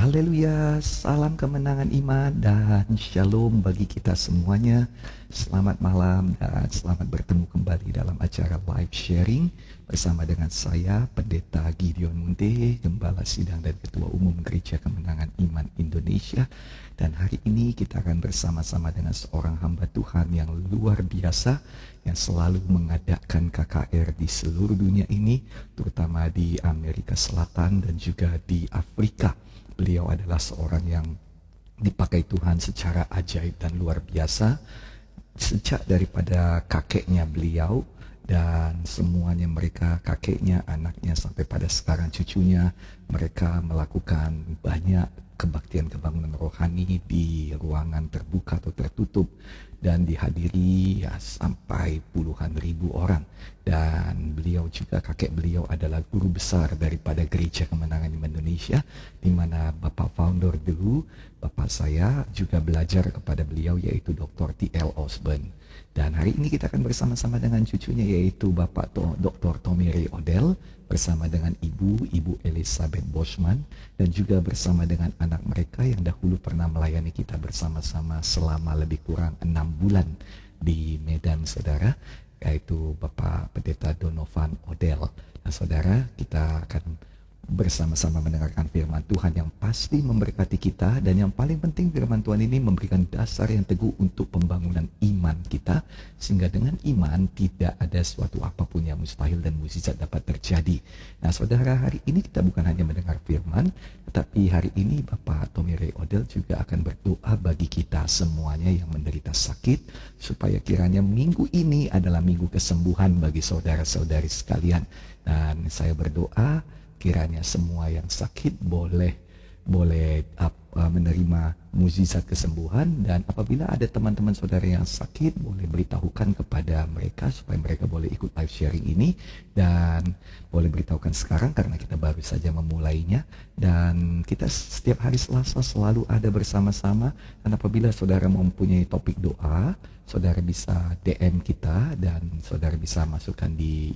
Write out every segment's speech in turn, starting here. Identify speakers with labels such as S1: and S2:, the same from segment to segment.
S1: Haleluya, salam kemenangan iman dan shalom bagi kita semuanya. Selamat malam dan selamat bertemu kembali dalam acara live sharing bersama dengan saya, Pendeta Gideon Munte, Gembala Sidang dan Ketua Umum Gereja Kemenangan Iman Indonesia. Dan hari ini kita akan bersama-sama dengan seorang hamba Tuhan yang luar biasa, yang selalu mengadakan KKR di seluruh dunia ini, terutama di Amerika Selatan dan juga di Afrika. Beliau adalah seorang yang dipakai Tuhan secara ajaib dan luar biasa. Sejak daripada kakeknya beliau dan semuanya mereka, kakeknya, anaknya, sampai pada sekarang cucunya, mereka melakukan banyak kebaktian kebangunan rohani di ruangan terbuka atau tertutup dan dihadiri ya sampai puluhan ribu orang. Dan beliau juga, kakek beliau adalah guru besar daripada Gereja Kemenangan Indonesia, di mana Bapak founder dulu, Bapak saya juga belajar kepada beliau, yaitu Dr. T.L. Osborne. Dan hari ini kita akan bersama-sama dengan cucunya, yaitu Bapak Dr. Tommy Ray Odell, bersama dengan Ibu Elizabeth Boschman, dan juga bersama dengan anak mereka yang dahulu pernah melayani kita bersama-sama selama lebih kurang 6 bulan di Medan, saudara, yaitu Bapak Pendeta Donovan Odell. Nah, saudara, kita akan bersama-sama mendengarkan firman Tuhan yang pasti memberkati kita, dan yang paling penting firman Tuhan ini memberikan dasar yang teguh untuk pembangunan iman kita, sehingga dengan iman tidak ada suatu apapun yang mustahil dan mukjizat dapat terjadi. Nah, saudara, hari ini kita bukan hanya mendengar firman, tetapi hari ini Bapak Tommy Ray Odell juga akan berdoa bagi kita semuanya yang menderita sakit, supaya kiranya minggu ini adalah minggu kesembuhan bagi saudara-saudari sekalian. Dan saya berdoa kiranya semua yang sakit boleh menerima mukjizat kesembuhan, dan apabila ada teman-teman saudara yang sakit, boleh beritahukan kepada mereka supaya mereka boleh ikut live sharing ini, dan boleh beritahukan sekarang karena kita baru saja memulainya. Dan kita setiap hari Selasa selalu ada bersama-sama, dan apabila saudara mempunyai topik doa, saudara bisa DM kita dan saudara bisa masukkan di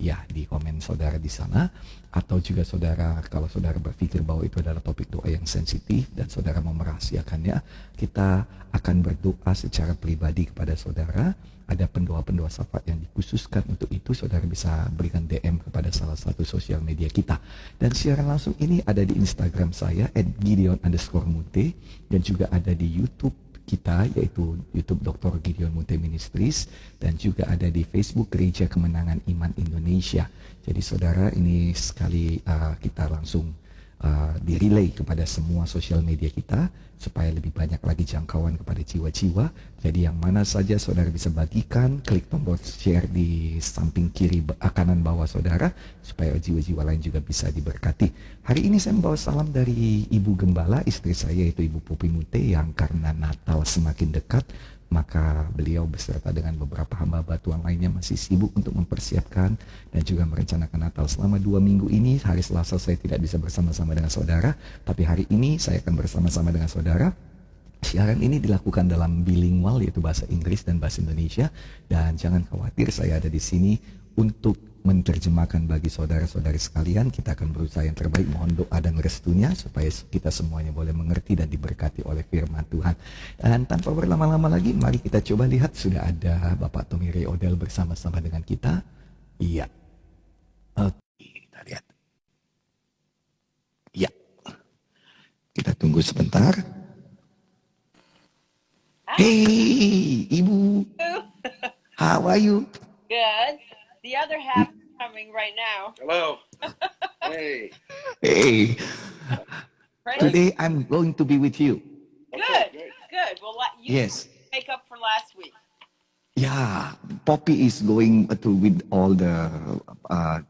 S1: komen saudara di sana. Atau juga saudara, kalau saudara berpikir bahwa itu adalah topik doa yang sensitif dan saudara mau merahasiakannya, kita akan berdoa secara pribadi kepada saudara. Ada pendoa-pendoa syafaat yang dikhususkan untuk itu, saudara bisa berikan DM kepada salah satu sosial media kita. Dan siaran langsung ini ada di Instagram saya @gideon_munte, dan juga ada di YouTube kita, yaitu YouTube Dr. Gideon Munte Ministries, dan juga ada di Facebook Gereja Kemenangan Iman Indonesia. Jadi saudara, ini sekali kita langsung direlay kepada semua sosial media kita supaya lebih banyak lagi jangkauan kepada jiwa-jiwa. Jadi yang mana saja saudara bisa bagikan, klik tombol share di samping kiri kanan bawah saudara, supaya jiwa-jiwa lain juga bisa diberkati. Hari ini saya membawa salam dari Ibu Gembala, istri saya, yaitu Ibu Popi Munte, yang karena Natal semakin dekat, maka beliau beserta dengan beberapa hamba Tuhan lainnya masih sibuk untuk mempersiapkan dan juga merencanakan Natal. Selama 2 minggu ini, hari Selasa saya tidak bisa bersama-sama dengan saudara, tapi hari ini saya akan bersama-sama dengan saudara. Siaran ini dilakukan dalam bilingual, yaitu bahasa Inggris dan bahasa Indonesia, dan jangan khawatir, saya ada di sini untuk menerjemahkan bagi saudara-saudari sekalian. Kita akan berusaha yang terbaik, mohon doa dan restunya supaya kita semuanya boleh mengerti dan diberkati oleh firman Tuhan. Dan tanpa berlama-lama lagi, mari kita coba lihat, sudah ada Bapak Tommy Ray Odell bersama-sama dengan kita. Iya, oke, kita lihat. Iya, kita tunggu sebentar. Hey, Ibu, how are you?
S2: Good. The other half is coming right now.
S3: Hello. Hey.
S1: Hey,
S2: Praise
S1: today I'm going to be with you.
S2: Good.
S3: Okay, great.
S2: Good. Well, you
S1: Yes.
S2: make up for last week.
S1: Yeah, Poppy is going to with all the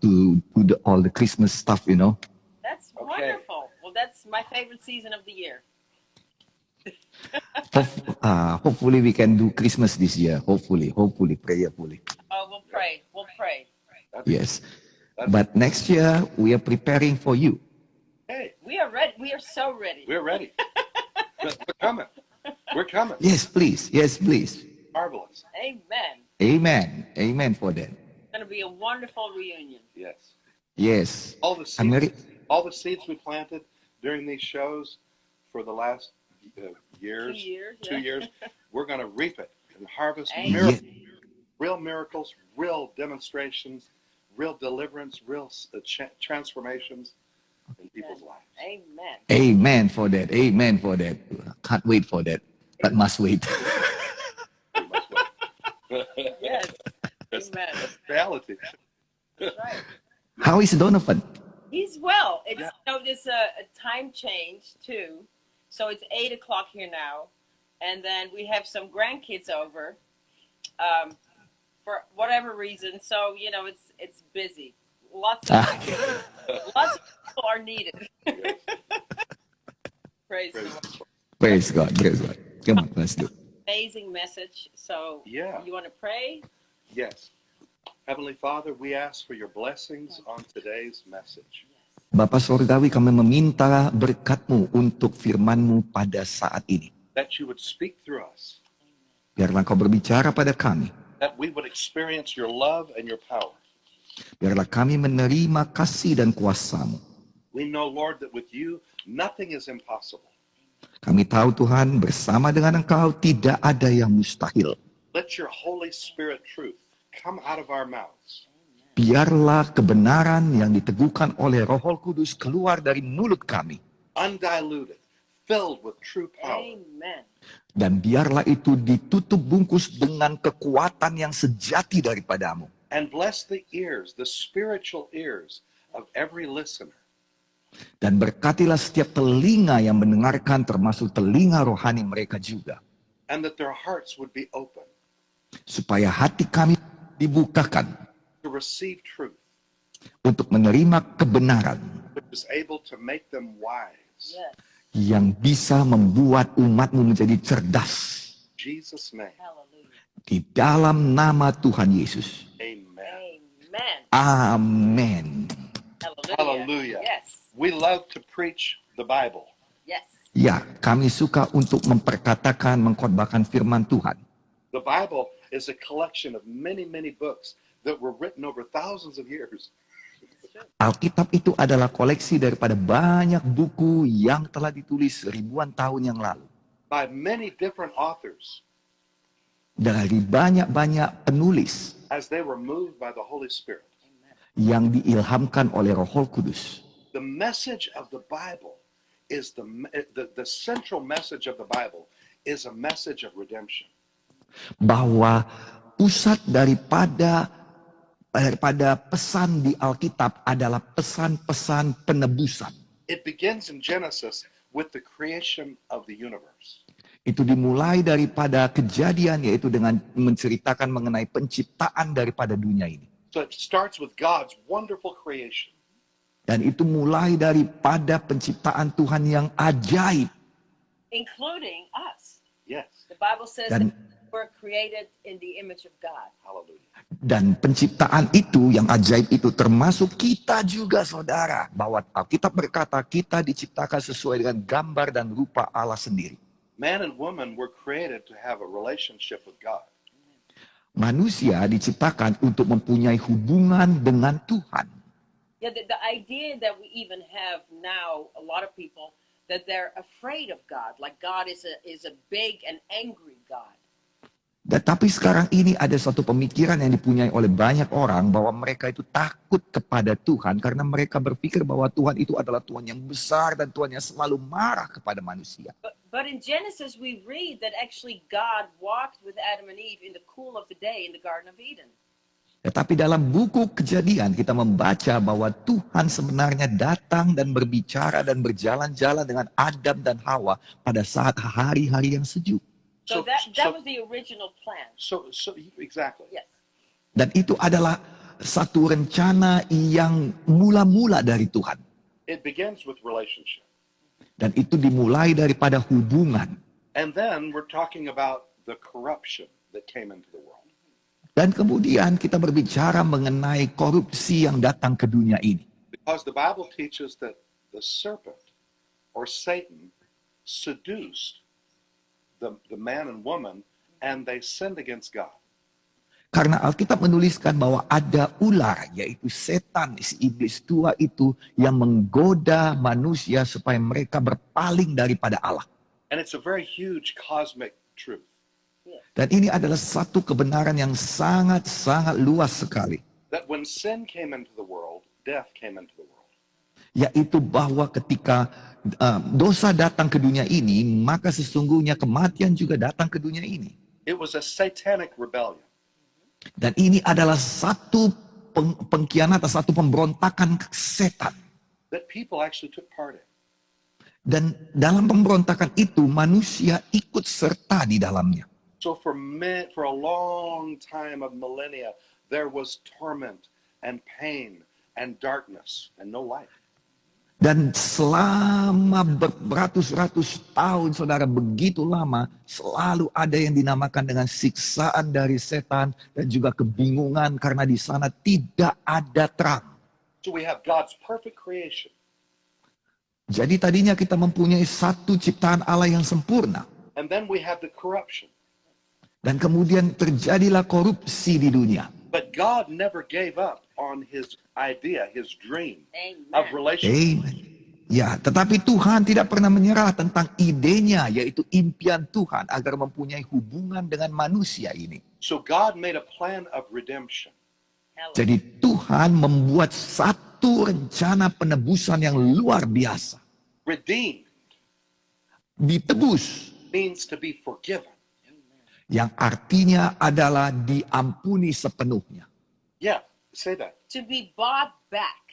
S1: to do all the Christmas stuff, you know.
S2: That's
S3: Okay.
S2: wonderful. Well, that's my favorite season of the year.
S1: Hopefully we can do Christmas this year. Hopefully, prayerfully.
S2: Oh, we'll pray. We'll pray.
S1: Yes. But next year we are preparing for you.
S3: Hey,
S2: We are ready. We are so ready.
S3: we're ready. We're coming. We're coming.
S1: Yes, please. Yes, please.
S3: Marvelous.
S2: Amen.
S1: Amen. Amen for that.
S2: It's going to be a wonderful reunion.
S1: Yes.
S3: All the seeds we planted during these shows for the last years, 2 years, we're going to reap it and harvest
S2: Amen.
S3: real miracles, real demonstrations, real deliverance, real transformations in people's lives.
S2: Amen.
S1: Amen for that. Amen for that. Can't wait for that. But must wait.
S3: We must wait.
S2: Yes.
S3: That's
S2: Amen.
S3: reality.
S2: That's right.
S1: How is Donovan?
S2: He's well. It's
S3: Yeah.
S2: there's a time change too, so it's 8 o'clock here now, and then we have some grandkids over, for whatever reason. So it's busy. Lots of people are needed.
S3: Yes.
S2: Praise the
S3: Praise
S2: Lord.
S3: the Lord.
S1: Praise God. Praise God. Come on, let's do it.
S2: Amazing message. So
S3: Yeah.
S2: you want to pray?
S3: Yes. Heavenly Father, we ask for your blessings on today's message.
S1: Bapa Sorgawi, kami meminta berkat-Mu untuk firman-Mu pada saat ini.
S3: That you would speak through us.
S1: Biarlah Kau berbicara pada kami.
S3: That we would experience your love and your power.
S1: Biarlah kami menerima kasih dan kuasa-Mu.
S3: We know, Lord, that with you, nothing is impossible.
S1: Kami tahu Tuhan, bersama dengan Engkau tidak ada yang mustahil.
S3: Let your Holy Spirit truth come out of our mouths.
S1: Biarlah kebenaran yang diteguhkan oleh Roh Kudus keluar dari mulut kami.
S3: Undiluted, filled with true power.
S2: Amen.
S1: Dan biarlah itu ditutup bungkus dengan kekuatan yang sejati daripada-Mu.
S3: And bless the ears, the spiritual ears of every listener.
S1: Dan berkatilah setiap telinga yang mendengarkan, termasuk telinga rohani mereka juga.
S3: And that their hearts would be open
S1: Supaya hati kami dibukakan
S3: to receive truth,
S1: untuk menerima kebenaran
S3: which is able to make them wise.
S2: Yes.
S1: yang bisa membuat umat-Mu menjadi cerdas.
S3: In Jesus' name,
S2: Hallelujah.
S1: Di dalam nama Tuhan Yesus.
S3: amen.
S2: Amen.
S1: Amin.
S2: Hallelujah.
S3: Hallelujah.
S2: Yes.
S3: We love to preach the Bible.
S2: Yes.
S1: Ya, kami suka untuk memperkatakan, mengkhotbahkan firman Tuhan.
S3: The Bible is a collection of many, many books that were written over thousands of years.
S1: Alkitab itu adalah koleksi daripada banyak buku yang telah ditulis ribuan tahun yang lalu.
S3: By many different authors
S1: Dari banyak-banyak penulis
S3: as they were moved by the Holy Spirit.
S1: yang diilhamkan oleh Roh Kudus.
S3: The message of the Bible is the central message of the Bible is a message of redemption.
S1: Bahwa pusat daripada pesan di Alkitab adalah pesan-pesan penebusan.
S3: It begins in Genesis with the creation of the universe.
S1: Itu dimulai daripada kejadian, yaitu dengan menceritakan mengenai penciptaan daripada dunia ini.
S3: So it starts with God's wonderful creation.
S1: Dan itu mulai daripada penciptaan Tuhan yang ajaib.
S2: Including us.
S3: Yes.
S2: The Bible says
S1: Dan-
S2: that we're created in the image of God.
S3: Hallelujah.
S1: Dan penciptaan itu, yang ajaib itu, termasuk kita juga, saudara. Bahwa Alkitab berkata kita diciptakan sesuai dengan gambar dan rupa Allah sendiri.
S3: Man and woman were created to have a relationship with God.
S1: Manusia diciptakan untuk mempunyai hubungan dengan Tuhan.
S2: Yeah, the idea that we even have now, a lot of people, that they're afraid of God, like God is a big and angry God.
S1: Tetapi sekarang ini ada suatu pemikiran yang dipunyai oleh banyak orang bahwa mereka itu takut kepada Tuhan karena mereka berpikir bahwa Tuhan itu adalah Tuhan yang besar dan Tuhan yang selalu marah kepada manusia.
S2: But in Genesis we read that actually God walked with Adam and Eve in the cool of the day in the Garden of Eden.
S1: Tetapi dalam buku Kejadian kita membaca bahwa Tuhan sebenarnya datang dan berbicara dan berjalan-jalan dengan Adam dan Hawa pada saat hari-hari yang sejuk.
S2: So that was the original plan.
S3: So exactly.
S2: Yes.
S1: Dan itu adalah satu rencana yang mula-mula dari Tuhan.
S3: It begins with relationship.
S1: Dan itu dimulai daripada hubungan.
S3: And then we're talking about the corruption that came into the world.
S1: Dan kemudian kita berbicara mengenai korupsi yang datang ke dunia ini.
S3: Because the Bible teaches that the serpent or Satan seduced the man and woman and they sinned against God.
S1: Karena Alkitab menuliskan bahwa ada ular, yaitu setan, si iblis tua itu yang menggoda manusia supaya mereka berpaling daripada Allah.
S3: And it's a very huge cosmic truth.
S1: Dan ini adalah satu kebenaran yang sangat-sangat luas sekali.
S3: That when sin came into the world, death came into the world.
S1: Yaitu bahwa ketika dosa datang ke dunia ini, maka sesungguhnya kematian juga datang ke dunia ini.
S3: It was a satanic rebellion.
S1: Dan ini adalah satu pengkhianatan, satu pemberontakan setan.
S3: That people actually took part in.
S1: Dan dalam pemberontakan itu manusia ikut serta di dalamnya.
S3: So for a long time of millennia, there was torment and pain and darkness and no light.
S1: Dan selama beratus-ratus tahun, saudara, begitu lama, selalu ada yang dinamakan dengan siksaan dari setan dan juga kebingungan karena di sana tidak ada terang.
S3: So we have God's perfect creation.
S1: Jadi tadinya kita mempunyai satu ciptaan Allah yang sempurna.
S3: And then we have the corruption.
S1: Dan kemudian terjadilah korupsi di dunia.
S3: But God never gave up on his idea, his dream
S2: Amen.
S3: of relationship.
S1: Amen. Ya, tetapi Tuhan tidak pernah menyerah tentang idenya, yaitu impian Tuhan agar mempunyai hubungan dengan manusia ini.
S3: So God made a plan of redemption.
S2: Hallelujah.
S1: Jadi Tuhan membuat satu rencana penebusan yang luar biasa.
S3: Redeemed
S1: Ditebus,
S3: means to be forgiven.
S1: yang artinya adalah diampuni sepenuhnya.
S3: Yeah, say that.
S2: To be bought back.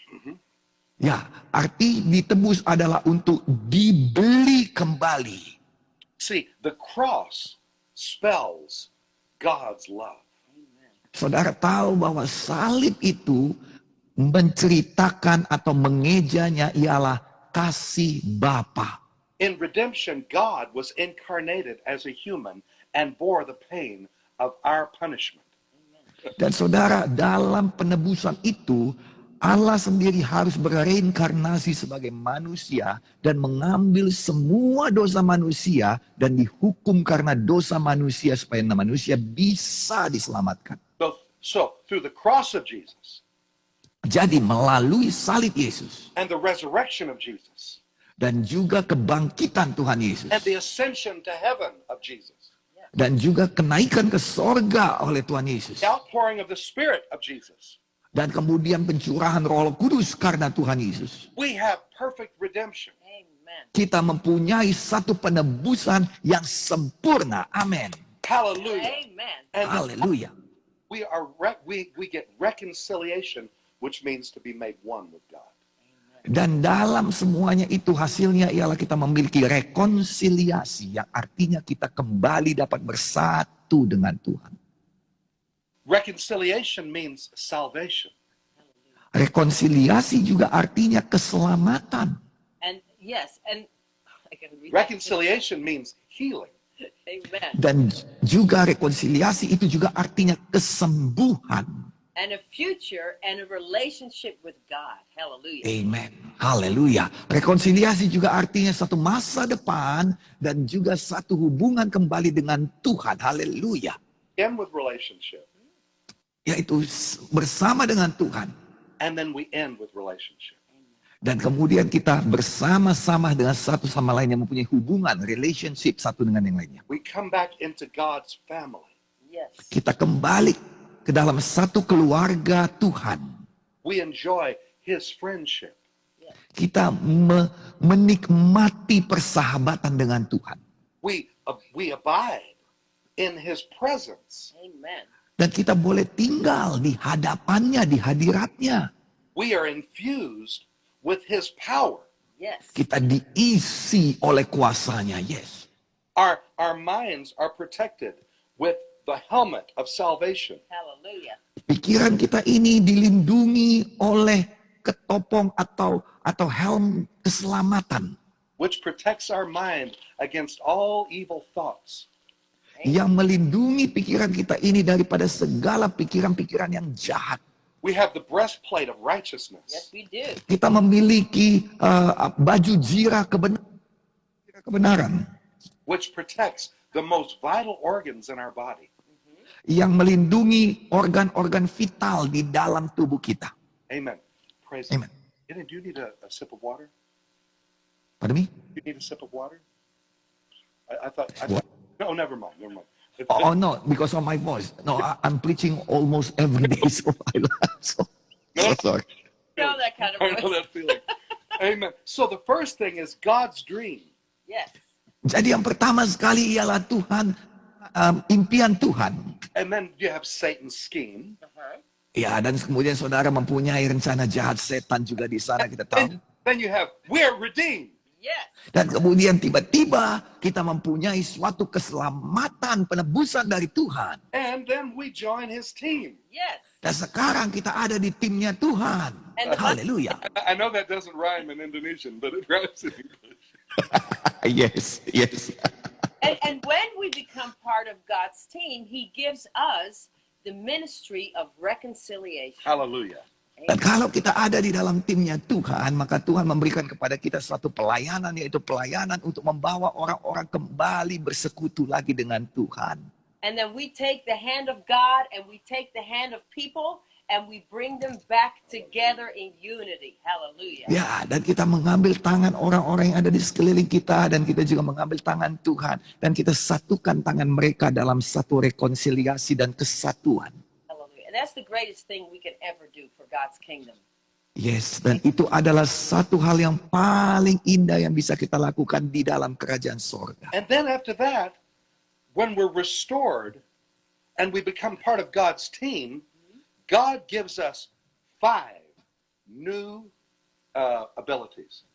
S1: Ya, arti ditebus adalah untuk dibeli kembali.
S3: See, the cross spells God's love.
S1: Saudara tahu bahwa salib itu menceritakan atau mengejanya ialah kasih Bapa.
S3: In redemption, God was incarnated as a human and bore the pain of our punishment.
S1: Dan saudara, dalam penebusan itu, Allah sendiri harus bereinkarnasi sebagai manusia dan mengambil semua dosa manusia dan dihukum karena dosa manusia supaya manusia bisa diselamatkan.
S3: So through the cross of Jesus
S1: Jadi melalui salib Yesus
S3: and the resurrection of Jesus
S1: dan juga kebangkitan Tuhan Yesus
S3: and the ascension to heaven of Jesus,
S1: dan juga kenaikan ke sorga oleh Tuhan Yesus
S3: the outpouring of the Spirit of Jesus,
S1: dan kemudian pencurahan Roh Kudus karena Tuhan Yesus,
S3: we have perfect redemption.
S2: Amen.
S1: kita mempunyai satu penebusan yang sempurna. Amin.
S3: Hallelujah.
S2: Amen.
S3: And
S1: Haleluya.
S3: we get reconciliation, which means to be made one with God.
S1: Dan dalam semuanya itu hasilnya ialah kita memiliki rekonsiliasi yang artinya kita kembali dapat bersatu dengan Tuhan.
S3: Reconciliation means salvation.
S1: Rekonsiliasi juga artinya keselamatan.
S2: And yes, and I can read that.
S3: Reconciliation means healing.
S2: Amen.
S1: Dan juga rekonsiliasi itu juga artinya kesembuhan.
S2: And a future and a relationship with God. Hallelujah.
S1: Amen. Haleluya. Rekonsiliasi juga artinya satu masa depan dan juga satu hubungan kembali dengan Tuhan. Haleluya.
S3: End with relationship.
S1: Yaitu bersama dengan Tuhan.
S3: And then we end with relationship.
S1: Dan kemudian kita bersama-sama dengan satu sama lain yang mempunyai hubungan, relationship satu dengan yang lainnya.
S3: We come back into God's family.
S2: Yes.
S1: Kita kembali ke dalam satu keluarga Tuhan.
S3: We enjoy His friendship.
S1: Kita menikmati persahabatan dengan Tuhan.
S3: We abide in His presence.
S2: Amen.
S1: Dan kita boleh tinggal di hadapannya, di hadiratnya.
S3: We are infused with His power.
S2: Yes.
S1: Kita diisi oleh kuasanya, yes.
S3: Our minds are protected with the helmet of salvation.
S2: Hallelujah.
S1: Pikiran kita ini dilindungi oleh ketopong atau helm keselamatan
S3: Which protects our mind against all evil thoughts.
S1: yang melindungi pikiran kita ini daripada segala pikiran-pikiran yang jahat.
S3: We have the breastplate of
S2: Yes,
S3: righteousness,
S2: we do.
S1: Kita memiliki baju zirah kebenaran
S3: which protects the most vital organs in our body.
S1: yang melindungi organ-organ vital di dalam tubuh kita.
S3: Amen. Praise
S1: Amen.
S3: God. Do you need a sip of water?
S1: Pardon me?
S3: Do you need a sip of water? I thought.
S1: What?
S3: No, never mind. Never mind.
S1: Oh no, because of my voice. No, I'm preaching almost every day, so I laugh. So sorry.
S2: You know that kind of
S3: I know
S2: voice.
S3: that feeling. Amen. So the first thing is God's dream.
S2: Yes.
S1: Jadi yang pertama sekali ialah Tuhan, impian Tuhan.
S3: And then you have Satan's scheme.
S2: Uh-huh.
S1: Ya, dan kemudian saudara mempunyai rencana jahat setan juga di sana, kita tahu.
S3: Then you have we're redeemed.
S2: Yes.
S1: Dan kemudian tiba-tiba kita mempunyai suatu keselamatan, penebusan dari Tuhan.
S3: And then we join his team.
S2: Yes.
S1: Dan sekarang kita ada di timnya Tuhan.
S2: And-
S1: Haleluya.
S3: I know that doesn't rhyme in Indonesian, but it rhymes in English.
S1: Yes, yes.
S2: And when we become part of God's team, he gives us the ministry of reconciliation.
S3: Hallelujah.
S1: Dan kalau kita ada di dalam timnya Tuhan, maka Tuhan memberikan kepada kita suatu pelayanan, yaitu pelayanan untuk membawa orang-orang kembali bersekutu lagi dengan Tuhan.
S2: And then we take the hand of God and we take the hand of people and we bring them back together in unity. Hallelujah.
S1: Ya, dan kita mengambil tangan orang-orang yang ada di sekeliling kita, dan kita juga mengambil tangan Tuhan, dan kita satukan tangan mereka dalam satu rekonsiliasi dan kesatuan.
S2: Hallelujah. And that's the greatest thing we can ever do for God's kingdom.
S1: Yes, dan itu adalah satu hal yang paling indah yang bisa kita lakukan di dalam kerajaan sorga.
S3: And then after that, when we're restored and we become part of God's team, God gives us 5 new abilities.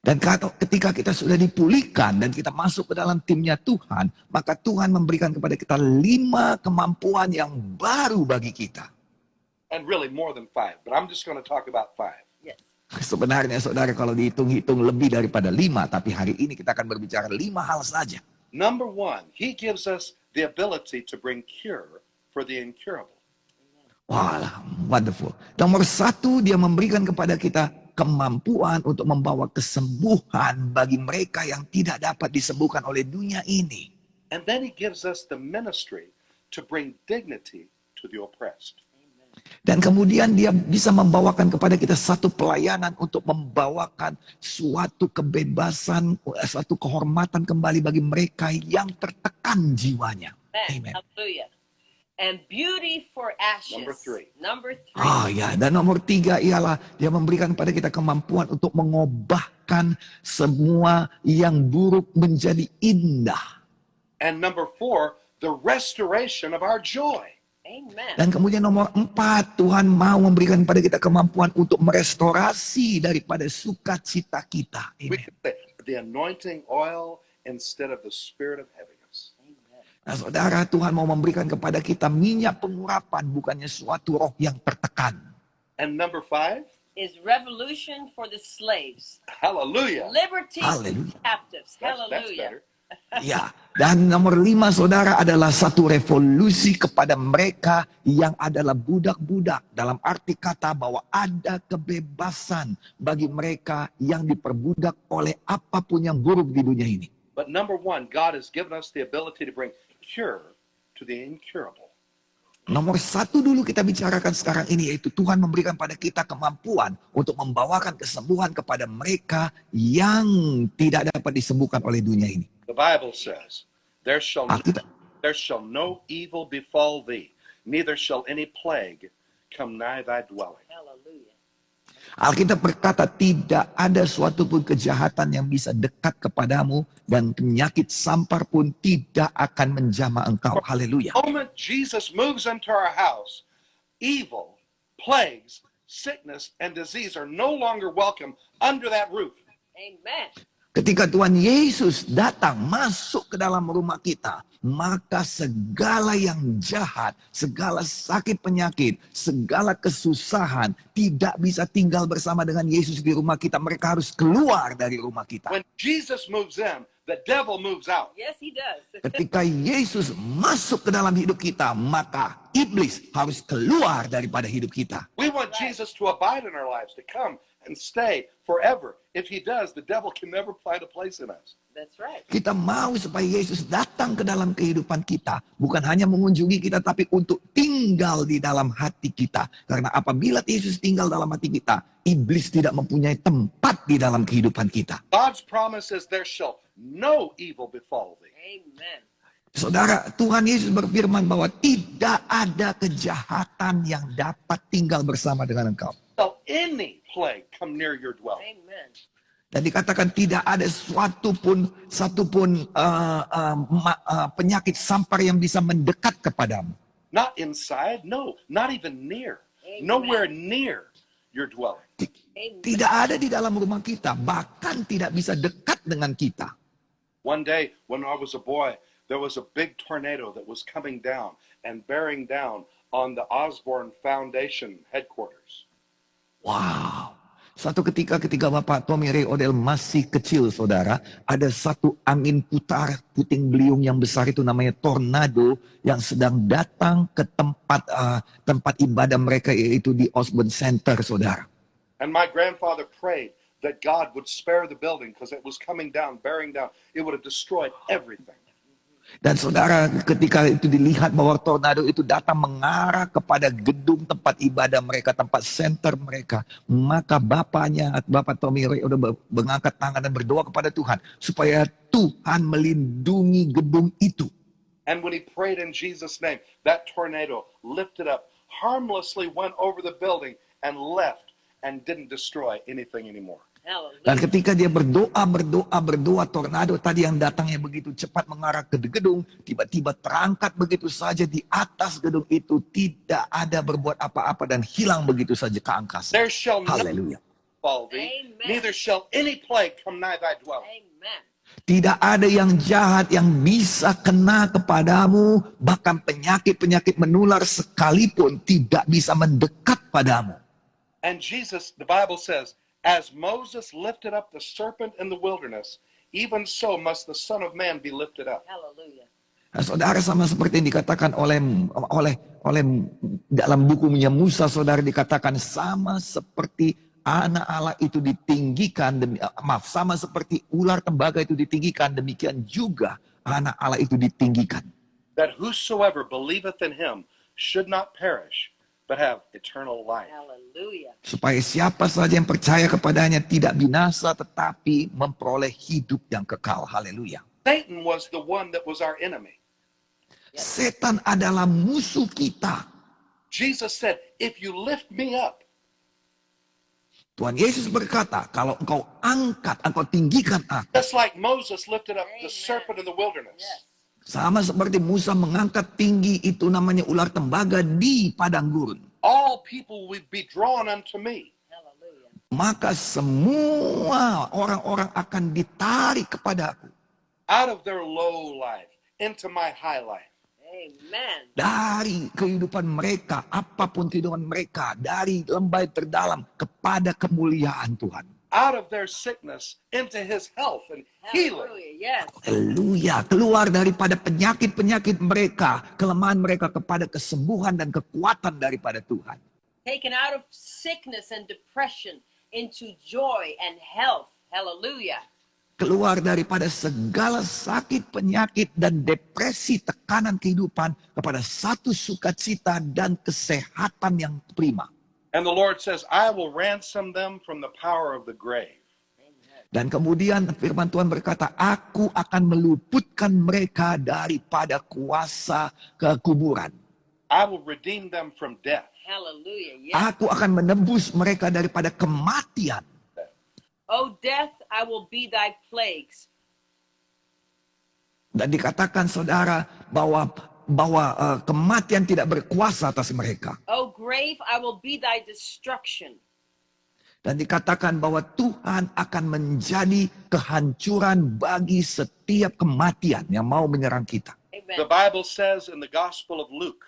S1: Dan ketika kita sudah dipulihkan dan kita masuk ke dalam timnya Tuhan, maka Tuhan memberikan kepada kita 5 kemampuan yang baru bagi kita.
S3: And really more than 5, but I'm just going to talk about 5.
S2: Yes.
S1: Sebenarnya saudara, kalau dihitung-hitung lebih daripada 5, tapi hari ini kita akan berbicara 5 hal saja.
S3: Number 1, he gives us the ability to bring cure for the incurable.
S1: Wah, wonderful. Nomor 1, dia memberikan kepada kita kemampuan untuk membawa kesembuhan bagi mereka yang tidak dapat disembuhkan oleh dunia ini.
S3: And then he gives us the ministry to bring dignity to the oppressed.
S1: Dan kemudian dia bisa membawakan kepada kita satu pelayanan untuk membawakan suatu kebebasan, suatu kehormatan kembali bagi mereka yang tertekan jiwanya. Amen.
S2: Hallelujah. And beauty for ashes.
S3: Number 3.
S1: Ah ya, dan nomor 3 ialah dia memberikan kepada kita kemampuan untuk mengubahkan semua yang buruk menjadi indah.
S3: And number 4, the restoration of our joy.
S2: Amen.
S1: Dan kemudian nomor 4, Tuhan mau memberikan kepada kita kemampuan untuk merestorasi daripada sukacita kita.
S3: We
S1: Amen.
S3: could say the anointing oil instead of the spirit of heaviness.
S1: Nah saudara, Tuhan mau memberikan kepada kita minyak pengurapan, bukannya suatu roh yang tertekan.
S3: And number 5,
S2: Is revolution for the slaves.
S3: hallelujah.
S2: Liberty for the
S1: Hallelujah.
S2: captives.
S3: That's
S2: Hallelujah.
S3: better.
S1: Ya, dan nomor 5 saudara adalah satu revolusi kepada mereka yang adalah budak-budak. Dalam arti kata bahwa ada kebebasan bagi mereka yang diperbudak oleh apapun yang buruk di dunia ini.
S3: But number 1, God has given us the ability to bring cure to the incurable.
S1: Nomor 1 dulu kita bicarakan sekarang ini, yaitu Tuhan memberikan pada kita kemampuan untuk membawakan kesembuhan kepada mereka yang tidak dapat disembuhkan oleh dunia ini.
S3: The Bible says, there shall
S1: Alkitab,
S3: no evil befall thee, neither shall any plague come nigh thy dwelling.
S2: Hallelujah.
S1: Alkitab berkata tidak ada suatu pun kejahatan yang bisa dekat kepadamu, dan penyakit sampar pun tidak akan menjamah engkau. Haleluya.
S3: The moment Jesus moves into our house, evil, plagues, sickness, and disease are no longer welcome under that roof.
S2: Amen.
S1: Ketika Tuhan Yesus datang masuk ke dalam rumah kita, maka segala yang jahat, segala sakit penyakit, segala kesusahan tidak bisa tinggal bersama dengan Yesus di rumah kita. Mereka harus keluar dari rumah kita.
S3: When Jesus moves in, the devil moves out.
S2: Yes, he does.
S1: Ketika Yesus masuk ke dalam hidup kita, maka iblis harus keluar daripada hidup kita.
S3: We want Jesus to abide in our lives, to come and stay forever. If he does, the devil can never find a place in us.
S2: That's right.
S1: Kita mau supaya Yesus datang ke dalam kehidupan kita. Bukan hanya mengunjungi kita, tapi untuk tinggal di dalam hati kita. Karena apabila Yesus tinggal dalam hati kita, iblis tidak mempunyai tempat di dalam kehidupan kita.
S3: God's promise is there shall no evil befall thee.
S2: Amen.
S1: Saudara, Tuhan Yesus berfirman bahwa tidak ada kejahatan yang dapat tinggal bersama dengan engkau.
S3: Shall any plague come near your dwelling.
S2: Amen.
S1: Dan dikatakan tidak ada satu pun penyakit sampar yang bisa mendekat kepadamu.
S3: Not inside, no, not even near.
S2: Amen.
S3: Nowhere near your dwelling.
S2: Amen.
S1: Tidak ada di dalam rumah kita, bahkan tidak bisa dekat dengan kita.
S3: One day when I was a boy, there was a big tornado that was coming down and bearing down on the Osborne Foundation headquarters.
S1: Wow. Suatu ketika Bapak Tommy Ray Odell masih kecil, saudara, ada satu angin puting beliung yang besar itu namanya tornado yang sedang datang ke tempat ibadah mereka, yaitu di Osborne Center, saudara.
S3: And my grandfather prayed that God would spare the building because it was coming down, bearing down. It would have destroyed everything.
S1: Dan saudara, ketika itu dilihat bahwa tornado itu datang mengarah kepada gedung tempat ibadah mereka, tempat center mereka, maka Bapak Tommy Ray udah mengangkat tangan dan berdoa kepada Tuhan supaya Tuhan melindungi gedung itu.
S3: And when he prayed in Jesus' name, that tornado lifted up, harmlessly went over the building and left and didn't destroy anything anymore.
S1: Dan ketika dia berdoa, tornado tadi yang datangnya begitu cepat mengarah ke gedung, tiba-tiba terangkat begitu saja di atas gedung itu, tidak ada berbuat apa-apa dan hilang begitu saja ke angkasa.
S3: There shall no
S1: Haleluya.
S3: fall thee,
S2: Amen.
S3: neither shall any plague come nigh thy dwelling.
S2: Amen.
S1: Tidak ada yang jahat yang bisa kena kepadamu, bahkan penyakit-penyakit menular sekalipun tidak bisa mendekat padamu.
S3: And Jesus, the Bible says, as Moses lifted up the serpent in the wilderness, even so must the Son of Man be lifted up.
S2: Hallelujah.
S1: Nah, saudara, sama seperti yang dikatakan oleh dalam bukunya Musa, saudara, dikatakan sama seperti anak Allah itu ditinggikan, sama seperti ular tembaga itu ditinggikan, demikian juga anak Allah itu ditinggikan.
S3: That whosoever believeth in him should not perish, but have eternal life.
S2: Hallelujah.
S1: Supaya siapa saja yang percaya kepadanya tidak binasa tetapi memperoleh hidup yang kekal. Haleluya.
S3: Satan was the one that was our enemy.
S1: Setan adalah musuh kita.
S3: Jesus said, if you lift me up,
S1: Tuhan Yesus berkata, kalau engkau tinggikan aku.
S3: just like Moses lifted up the
S2: Amen.
S3: serpent in the wilderness.
S2: Yes.
S1: Sama seperti Musa mengangkat tinggi itu namanya ular tembaga di padang gurun.
S3: All people will be drawn unto me.
S2: Hallelujah.
S1: Maka semua orang-orang akan ditarik kepada aku.
S3: Out of their low life into my high life.
S2: Amen.
S1: Dari kehidupan mereka, apapun kehidupan mereka, dari lembah terdalam kepada kemuliaan Tuhan.
S3: Out of their sickness into his health and healing.
S2: Hallelujah. Yes.
S1: Haleluya, keluar daripada penyakit-penyakit mereka, kelemahan mereka kepada kesembuhan dan kekuatan daripada Tuhan.
S2: Taken out of sickness and depression into joy and health. Hallelujah.
S1: Keluar daripada segala sakit, penyakit, dan depresi, tekanan kehidupan kepada satu sukacita dan kesehatan yang prima.
S3: And the Lord says, I will ransom them from the power of the grave.
S1: Dan kemudian firman Tuhan berkata, aku akan meluputkan mereka daripada kuasa kekuburan.
S3: I will redeem them from death.
S2: Hallelujah. Yes.
S1: Aku akan menebus mereka daripada kematian.
S2: O death, I will be thy plagues.
S1: Dan dikatakan saudara bahwa kematian tidak berkuasa atas mereka.
S2: O grave, I will be thy destruction.
S1: Dan dikatakan bahwa Tuhan akan menjadi kehancuran bagi setiap kematian yang mau menyerang kita.
S3: The
S2: Amen.
S3: Bible says in the Gospel of Luke,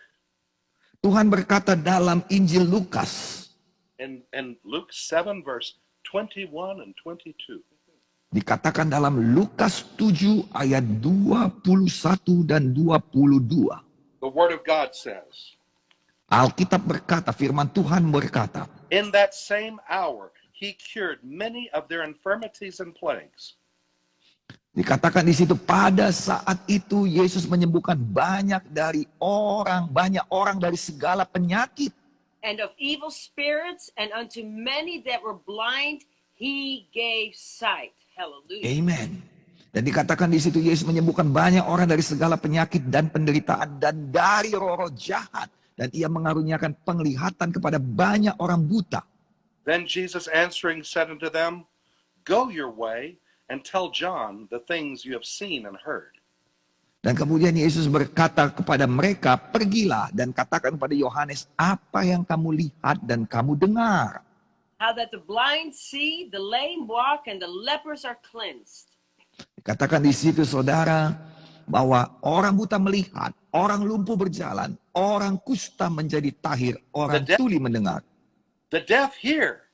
S1: Tuhan berkata dalam Injil Lukas,
S3: in Luke 7, verse 21 and 22.
S1: dikatakan dalam Lukas 7 ayat 21 dan 22.
S3: The Word of God says,
S1: Alkitab berkata, firman Tuhan berkata,
S3: in that same hour he cured many of their infirmities and plagues.
S1: Dikatakan di situ pada saat itu Yesus menyembuhkan banyak orang dari segala penyakit.
S2: And of evil spirits, and unto many that were blind, he gave sight. Hallelujah.
S1: Amen. Dan dikatakan di situ Yesus menyembuhkan banyak orang dari segala penyakit dan penderitaan dan dari roh-roh jahat. Dan ia mengaruniakan penglihatan kepada banyak orang buta.
S3: Then Jesus answering said unto them, Go your way, and tell John the things you have seen and heard.
S1: Dan kemudian Yesus berkata kepada mereka, pergilah dan katakan kepada Yohanes apa yang kamu lihat dan kamu dengar.
S2: How that the blind see, the lame walk, and the lepers are cleansed.
S1: Dikatakan di situ saudara, bahwa orang buta melihat, orang lumpuh berjalan, orang kusta menjadi tahir, orang tuli mendengar.
S3: The deaf hear,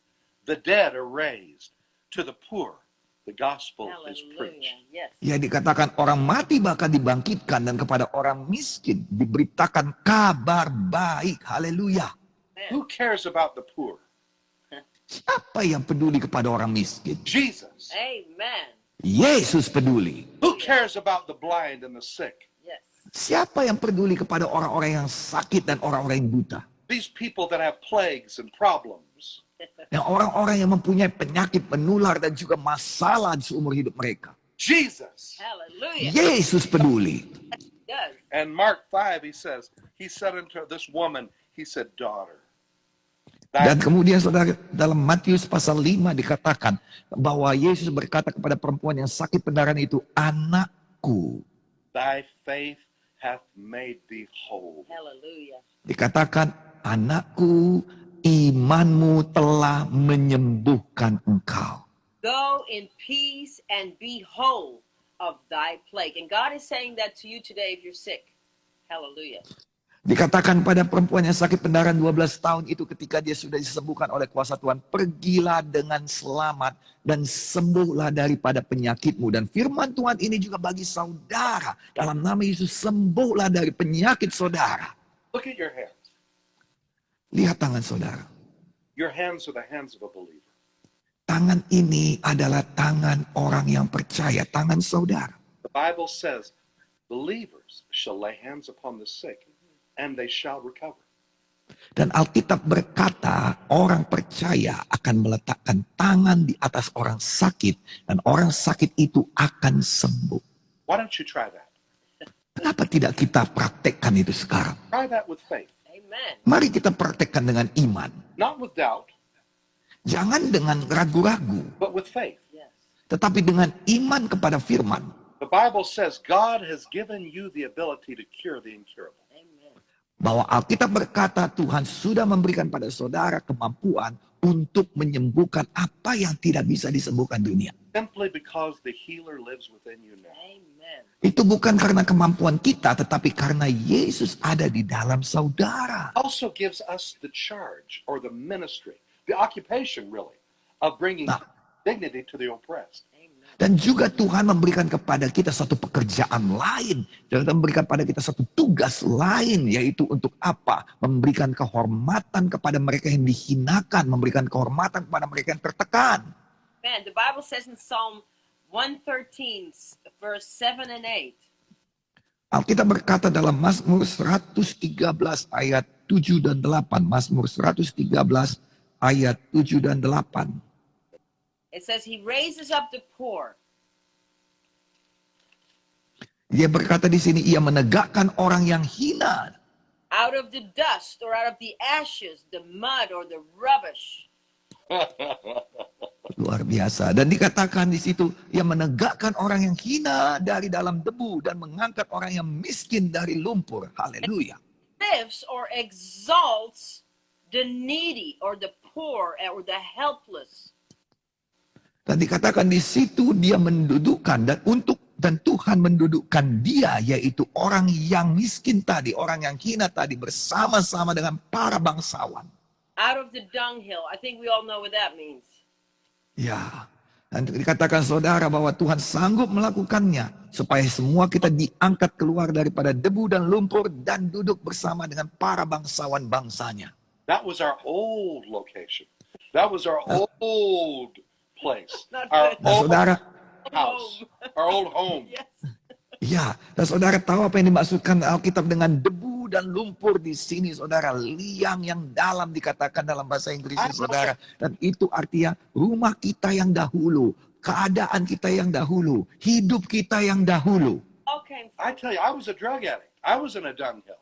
S3: the dead are raised, to the poor the gospel is preached.
S2: Hallelujah. Yes.
S1: Ya dikatakan orang mati bahkan dibangkitkan dan kepada orang miskin diberitakan kabar baik. Haleluya.
S3: Who cares about the poor?
S1: Siapa yang peduli kepada orang miskin?
S3: Jesus.
S2: Amen.
S1: Yesus peduli.
S3: Who cares about the blind and the sick?
S2: Yes.
S1: Siapa yang peduli kepada orang-orang yang sakit dan orang-orang yang buta?
S3: These people that have plagues and problems.
S1: Yang orang-orang yang mempunyai penyakit menular dan juga masalah di seumur hidup mereka.
S3: Jesus.
S2: Hallelujah.
S1: Yesus peduli.
S2: Yes.
S3: And Mark 5, he said unto this woman, he said, daughter.
S1: Dan kemudian saudara, dalam Matius pasal 5 dikatakan bahwa Yesus berkata kepada perempuan yang sakit pendarahan itu, anakku.
S3: Thy faith hath made thee whole.
S2: Hallelujah.
S1: Dikatakan, anakku, imanmu telah menyembuhkan engkau.
S2: Go in peace and be whole of thy plague. And God is saying that to you today if you're sick. Hallelujah.
S1: Dikatakan pada perempuan yang sakit pendarahan 12 tahun itu ketika dia sudah disembuhkan oleh kuasa Tuhan, pergilah dengan selamat dan sembuhlah daripada penyakitmu. Dan firman Tuhan ini juga bagi saudara. Dalam nama Yesus, sembuhlah dari penyakit saudara.
S3: Look at your hands.
S1: Lihat tangan saudara.
S3: Your hands are the hands of a believer.
S1: Tangan ini adalah tangan orang yang percaya, tangan saudara.
S3: The Bible says, believers shall lay hands upon the sick, and they shall recover.
S1: Dan Alkitab berkata, orang percaya akan meletakkan tangan di atas orang sakit, dan orang sakit itu akan sembuh.
S3: Why don't you try that?
S1: Kenapa tidak kita praktekkan itu sekarang?
S3: Try that with faith.
S2: Amen.
S1: Mari kita praktekkan dengan iman.
S3: Not with doubt,
S1: Jangan dengan ragu-ragu,
S3: but with faith.
S2: Yes.
S1: tetapi dengan iman kepada firman.
S3: The Bible says God has given you the ability to cure the incurable.
S2: Amen.
S1: Bahwa Alkitab berkata Tuhan sudah memberikan pada saudara kemampuan untuk menyembuhkan apa yang tidak bisa disembuhkan dunia.
S3: Simply because the healer lives within you now.
S2: Amen.
S1: Itu bukan karena kemampuan kita, tetapi karena Yesus ada di dalam saudara.
S3: Also gives us the charge or the ministry, the occupation really, of bringing dignity to the oppressed.
S1: Dan juga Tuhan memberikan kepada kita satu pekerjaan lain. Dan memberikan kepada kita satu tugas lain. Yaitu untuk apa? Memberikan kehormatan kepada mereka yang dihinakan. Memberikan kehormatan kepada mereka yang tertekan.
S2: Man, the Bible says in Psalm 113, verse 7 and 8.
S1: Alkitab berkata dalam Mazmur 113 ayat 7 dan 8. Mazmur 113 ayat 7 dan 8.
S2: It says, He raises up the poor.
S1: Dia berkata di sini, ia menegakkan orang yang hina.
S2: Out of the dust or out of the ashes, the mud or the rubbish.
S1: Luar biasa. Dan dikatakan di situ, ia menegakkan orang yang hina dari dalam debu dan mengangkat orang yang miskin dari lumpur. Haleluya.
S2: Lifts or exalts the needy or the poor or the helpless.
S1: Dan dikatakan di situ dia mendudukkan dan Tuhan mendudukkan dia, yaitu orang yang miskin tadi, orang yang hina tadi bersama-sama dengan para bangsawan.
S2: Out of the dunghill. I think we all know what that means.
S1: Ya, dan dikatakan saudara bahwa Tuhan sanggup melakukannya supaya semua kita diangkat keluar daripada debu dan lumpur dan duduk bersama dengan para bangsawan bangsanya.
S3: That was our old location. That was our old place,
S2: Not
S3: our
S2: good.
S1: Nah,
S3: old
S1: saudara,
S3: house, our old home.
S2: Yes.
S1: ya, dan saudara tahu apa yang dimaksudkan Alkitab dengan debu dan lumpur di sini, saudara. Liang yang dalam dikatakan dalam bahasa Inggrisnya,
S3: I know
S1: saudara. Dan itu artinya rumah kita yang dahulu, keadaan kita yang dahulu, hidup kita yang dahulu.
S2: Okay.
S3: I tell you, I was a drug addict. I was in a dunghill.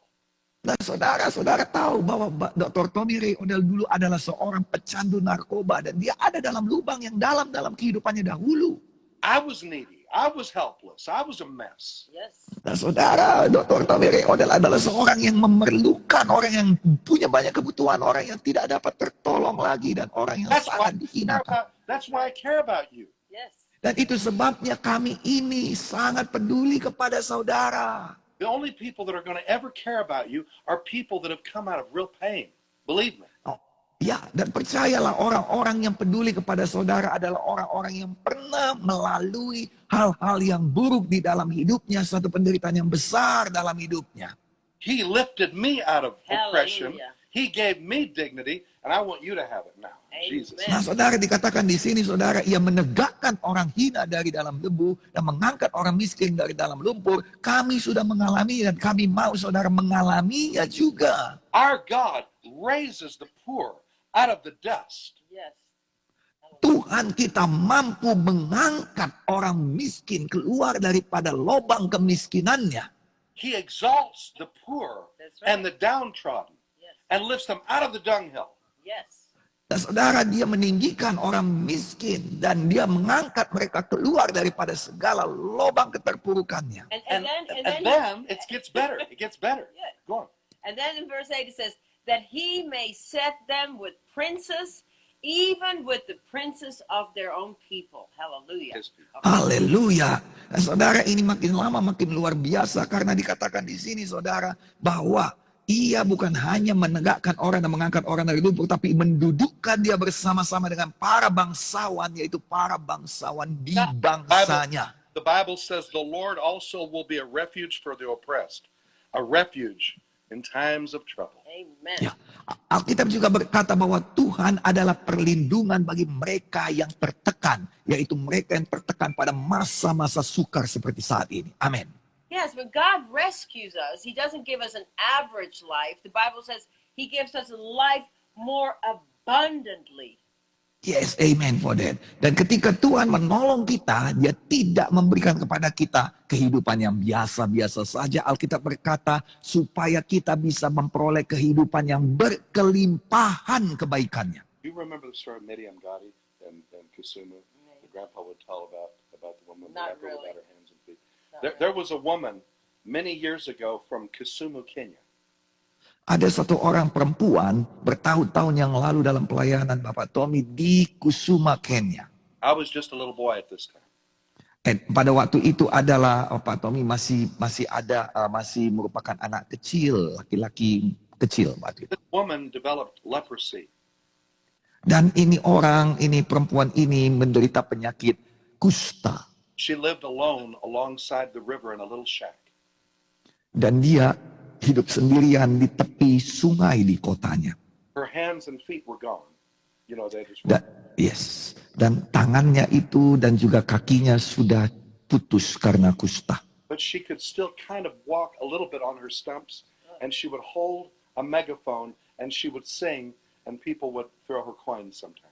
S1: Dan saudara tahu bahwa Dr. Tommy Ray O'Dell dulu adalah seorang pecandu narkoba dan dia ada dalam lubang yang dalam kehidupannya dahulu.
S3: I was needy. I was helpless. I was a mess.
S2: Yes.
S1: Dan saudara, Dr. Tommy Ray O'Dell adalah seorang yang memerlukan, orang yang punya banyak kebutuhan, orang yang tidak dapat tertolong lagi, dan orang yang
S3: That's why
S1: sangat dihinakan.
S3: that's why I care about you.
S2: Yes.
S1: Dan itu sebabnya kami ini sangat peduli kepada saudara.
S3: The only people that are going to ever care about you are people that have come out of real pain. Believe me.
S1: Oh, ya, dan percayalah, orang-orang yang peduli kepada saudara adalah orang-orang yang pernah melalui hal-hal yang buruk di dalam hidupnya, suatu penderitaan yang besar dalam hidupnya.
S3: He lifted me out of oppression.
S2: Hallelujah.
S3: He gave me dignity, and I want you to have it now.
S2: Amen.
S3: Jesus.
S1: Nah, saudara, dikatakan di sini, saudara, ia menegakkan orang hina dari dalam debu dan mengangkat orang miskin dari dalam lumpur. Kami sudah mengalami dan kami mau saudara mengalaminya juga.
S3: Our God raises the poor out of the dust.
S2: Yes.
S1: Tuhan kita mampu mengangkat orang miskin keluar daripada lubang kemiskinannya.
S3: He exalts the poor
S2: That's right.
S3: and the downtrodden
S2: Yes.
S3: and lifts them out of the dunghill.
S2: Yes.
S1: Dan saudara, dia meninggikan orang miskin dan dia mengangkat mereka keluar daripada segala lubang keterpurukannya.
S2: And
S3: And then it gets better. It gets better.
S2: Yeah.
S3: Go on.
S2: And then in verse 8 it says, that he may set them with princes, even with the princes of their own people. Hallelujah.
S3: His people.
S1: Haleluya. Nah, saudara, ini makin lama makin luar biasa karena dikatakan di sini, saudara, bahwa ia bukan hanya menegakkan orang dan mengangkat orang dari lumpur, tapi mendudukkan dia bersama-sama dengan para bangsawan, yaitu para bangsawan di bangsanya.
S3: The Bible says the Lord also will be a refuge for the oppressed, a refuge in times of trouble.
S2: Amen.
S1: Ya, Alkitab juga berkata bahwa Tuhan adalah perlindungan bagi mereka yang tertekan, yaitu mereka yang tertekan pada masa-masa sukar seperti saat ini. Amin.
S2: Yes, when God rescues us, he doesn't give us an average life. The Bible says he gives us a life more abundantly.
S1: Yes, amen for that. Dan ketika Tuhan menolong kita, dia tidak memberikan kepada kita kehidupan yang biasa-biasa saja. Alkitab berkata supaya kita bisa memperoleh kehidupan yang berkelimpahan kebaikannya.
S3: You remember the story of Miriam Gotti and Kusumu? The grandpa would tell about the woman
S2: Not
S3: who
S2: really.
S3: without her hands and feet. There was a woman many years ago from Kisumu, Kenya.
S1: Ada satu orang perempuan bertahun-tahun yang lalu dalam pelayanan Bapak Tommy di Kusuma, Kenya.
S3: I was just a little boy at this time.
S1: Pada waktu itu adalah Pak Tommy masih merupakan anak kecil, laki-laki kecil waktu itu.
S3: This woman developed leprosy.
S1: Dan perempuan ini menderita penyakit kusta.
S3: She lived alone alongside the river in a little shack.
S1: Dan dia hidup sendirian di tepi sungai di kotanya.
S3: Her hands and feet were gone. You know, they just
S1: Dan tangannya itu dan juga kakinya sudah putus karena kusta.
S3: but she could still kind of walk a little bit on her stumps, and she would hold a megaphone and she would sing, and people would throw her coins sometimes.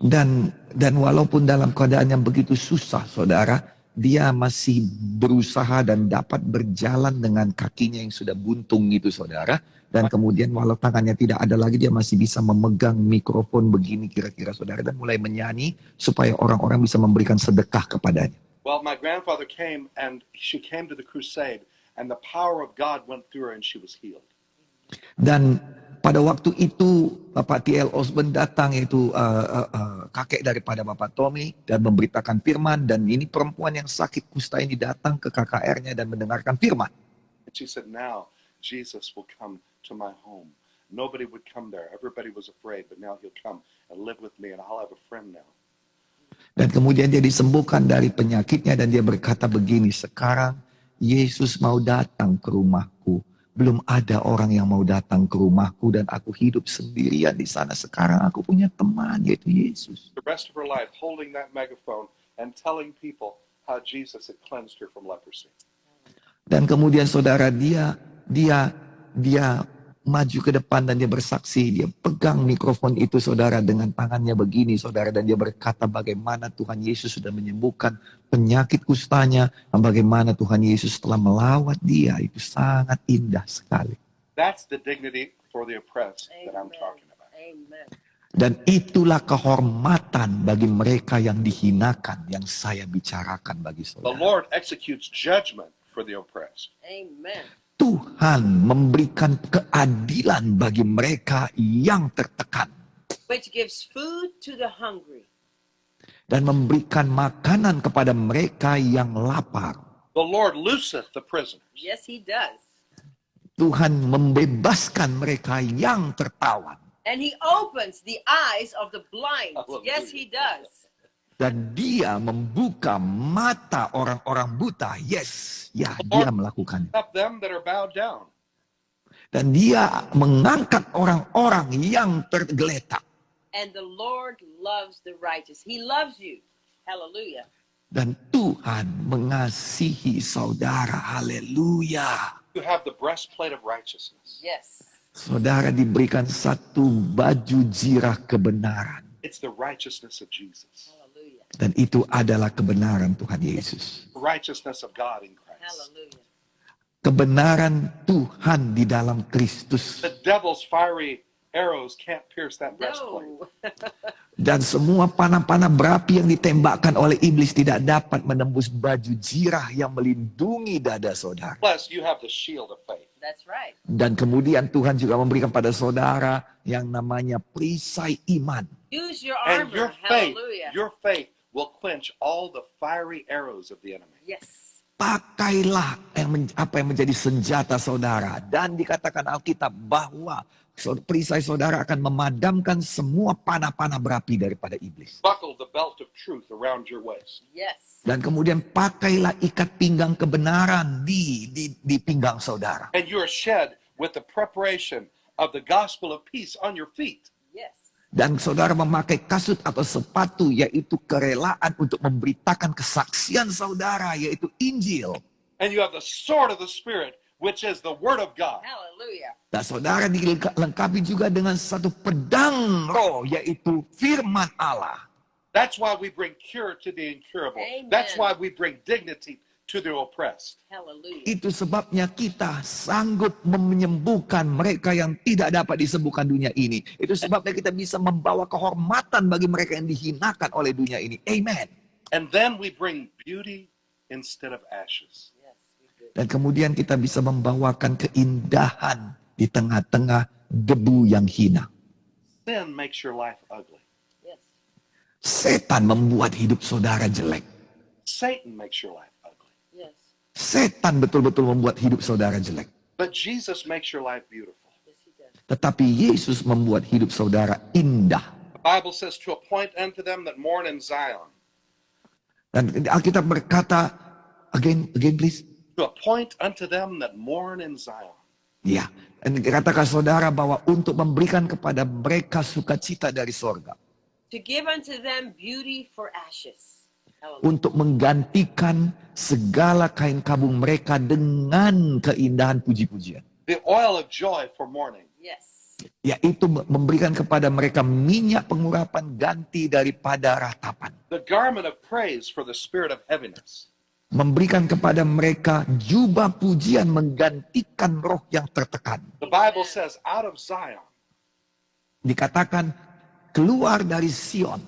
S1: Dan walaupun dalam keadaan yang begitu susah, saudara, dia masih berusaha dan dapat berjalan dengan kakinya yang sudah buntung itu, saudara. Dan kemudian walau tangannya tidak ada lagi, dia masih bisa memegang mikrofon begini kira-kira, saudara. Dan mulai menyanyi supaya orang-orang bisa memberikan sedekah kepadanya.
S3: Well, my grandfather came, and she came to the crusade, and the power of God went through her, and she was healed.
S1: Dan pada waktu itu Bapak T.L. Osborne datang, itu kakek daripada Bapak Tommy, dan memberitakan firman. Dan ini perempuan yang sakit kusta ini datang ke KKR-nya dan mendengarkan firman.
S3: And she said, now Jesus will come to my home. Nobody would come there. Everybody was afraid, but now he'll come and live with me, and I'll have a friend now.
S1: Dan kemudian dia disembuhkan dari penyakitnya dan dia berkata begini, sekarang Yesus mau datang ke rumahku. Belum ada orang yang mau datang ke rumahku dan aku hidup sendirian di sana. Sekarang aku punya teman, yaitu Yesus.
S3: The rest of her life holding that megaphone and telling people how Jesus had cleansed her from leprosy.
S1: Dan kemudian saudara, dia maju ke depan dan dia bersaksi. Dia pegang mikrofon itu saudara dengan tangannya begini saudara. Dan dia berkata bagaimana Tuhan Yesus sudah menyembuhkan penyakit kustanya. Dan bagaimana Tuhan Yesus telah melawat dia. Itu sangat indah sekali.
S3: That's the dignity for the oppressed that I'm talking about.
S2: Amen.
S1: Dan itulah kehormatan bagi mereka yang dihinakan. Yang saya bicarakan bagi
S3: The
S1: saudara.
S3: Lord executes judgment for the oppressed.
S2: Amen.
S1: Tuhan memberikan keadilan bagi mereka yang tertekan.
S2: Which gives food to the hungry.
S1: Dan memberikan makanan kepada mereka yang lapar.
S3: The Lord looseth the prisoners.
S2: Yes, he does.
S1: Tuhan membebaskan mereka yang tertawan.
S2: And he opens the eyes of the blind.
S3: Hallelujah.
S2: Yes, he does.
S1: Dan dia membuka mata orang-orang buta. Yes, ya dia melakukan.
S3: Up them that are bowed down.
S1: Dan dia mengangkat orang-orang yang tergeletak.
S2: And the Lord loves the righteous. He loves you. Hallelujah.
S1: Dan Tuhan mengasihi saudara. Haleluya.
S3: You have the breastplate of righteousness.
S2: Yes.
S1: Saudara diberikan satu baju zirah kebenaran.
S3: It's the righteousness of Jesus.
S2: Hallelujah.
S1: Dan itu adalah kebenaran Tuhan Yesus.
S3: The righteousness of God in Christ.
S2: Hallelujah.
S1: Kebenaran Tuhan di dalam Kristus.
S3: The devil's fiery arrows can't pierce that breastplate.
S2: No.
S1: Dan semua panah-panah berapi yang ditembakkan oleh iblis tidak dapat menembus baju zirah yang melindungi dada saudara.
S3: Plus, you have the shield of faith.
S2: That's right.
S1: Dan kemudian Tuhan juga memberikan pada saudara yang namanya perisai iman.
S2: Use your
S3: And
S2: armor. Hallelujah.
S3: your faith will quench all the fiery arrows of the enemy.
S2: Yes.
S1: Pakailah apa yang menjadi senjata saudara. Dan dikatakan Alkitab bahwa perisai saudara akan memadamkan semua panah-panah berapi daripada iblis.
S3: Buckle the belt of truth around your waist.
S2: Yes.
S1: Dan kemudian pakailah ikat pinggang kebenaran di pinggang saudara.
S3: And you are shed with the preparation of the gospel of peace on your feet.
S2: Yes.
S1: Dan saudara memakai kasut atau sepatu, yaitu kerelaan untuk memberitakan kesaksian saudara, yaitu Injil.
S3: And you have the sword of the Spirit, which is the word of God.
S2: Hallelujah.
S1: Dan saudara dilengkapi juga dengan satu pedang roh, yaitu firman Allah.
S3: That's why we bring cure to the incurable.
S2: Amen.
S3: That's why we bring dignity to the oppressed.
S2: Hallelujah.
S1: Itu sebabnya kita sanggup menyembuhkan mereka yang tidak dapat disembuhkan dunia ini. Itu sebabnya kita bisa membawa kehormatan bagi mereka yang dihinakan oleh dunia ini. Amen.
S3: And then we bring beauty instead of ashes.
S2: Yes, we do.
S1: Dan kemudian kita bisa membawakan keindahan di tengah-tengah debu yang hina.
S3: Sin makes your life ugly.
S2: Yes.
S1: Setan membuat hidup saudara jelek.
S3: Satan makes your life ugly.
S2: Yes.
S1: Setan betul-betul membuat hidup saudara jelek.
S3: But Jesus makes your life beautiful.
S2: Yes, he does.
S1: Tetapi Yesus membuat hidup saudara indah.
S3: The Bible says to appoint unto them that mourn in Zion.
S1: Dan Alkitab berkata, again please.
S3: To appoint unto them that mourn in Zion.
S1: Ya, dan katakan saudara bahwa untuk memberikan kepada mereka sukacita dari sorga.
S2: To give unto them beauty for ashes. Hallelujah.
S1: Untuk menggantikan segala kain kabung mereka dengan keindahan puji-pujian.
S3: The oil of joy for mourning.
S2: Yes.
S1: Yaitu memberikan kepada mereka minyak pengurapan ganti daripada ratapan.
S3: The garment of praise for the spirit of heaviness.
S1: Memberikan kepada mereka jubah pujian menggantikan roh yang tertekan.
S3: The Bible says out of Zion,
S1: Dikatakan keluar dari Sion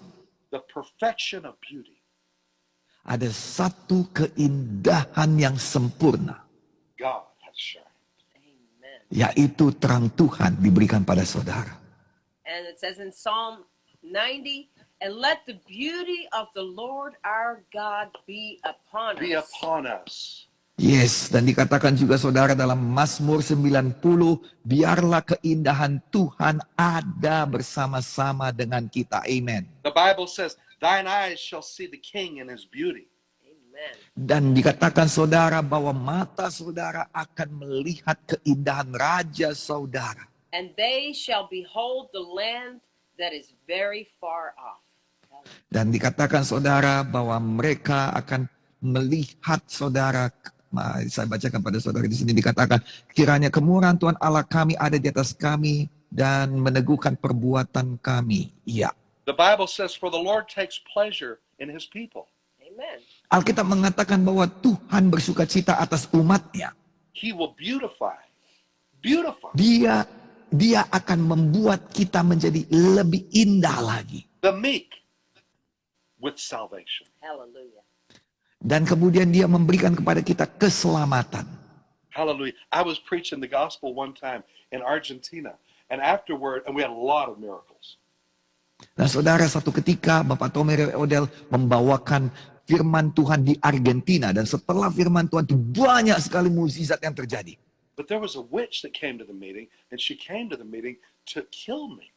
S3: the perfection of beauty.
S1: ada satu keindahan yang sempurna.
S3: God has shined.
S2: Amen.
S1: Yaitu terang Tuhan diberikan pada saudara.
S2: And it says in Psalm 90, and let the beauty of the Lord our God be upon
S3: Be
S2: us.
S3: upon us.
S1: Yes, dan dikatakan juga saudara dalam Mazmur 90, biarlah keindahan Tuhan ada bersama-sama dengan kita. Amen.
S3: The Bible says, thine eyes shall see the king in his beauty.
S2: Amen.
S1: Dan dikatakan saudara bahwa mata saudara akan melihat keindahan Raja saudara.
S2: And they shall behold the land that is very far off.
S1: Dan dikatakan saudara bahwa mereka akan melihat saudara. Saya bacakan pada saudara di sini dikatakan, kiranya kemurahan Tuhan Allah kami ada di atas kami dan meneguhkan perbuatan kami. Ya.
S3: The Bible says, for the Lord takes pleasure in his people.
S2: Amen.
S1: Alkitab mengatakan bahwa Tuhan bersuka cita atas umatnya.
S3: He will beautify.
S1: Dia akan membuat kita menjadi lebih indah lagi.
S3: The meek with salvation.
S2: Hallelujah.
S1: Dan kemudian dia memberikan kepada kita keselamatan.
S3: Hallelujah. I was preaching the gospel one time in Argentina. And afterward, and we had a lot of miracles.
S1: Nah saudara, satu ketika Bapak Tommy Ray Odell membawakan firman Tuhan di Argentina. Dan setelah firman Tuhan itu banyak sekali mukjizat yang terjadi.
S3: But there was a witch that came to the meeting, and she came to the meeting to kill me.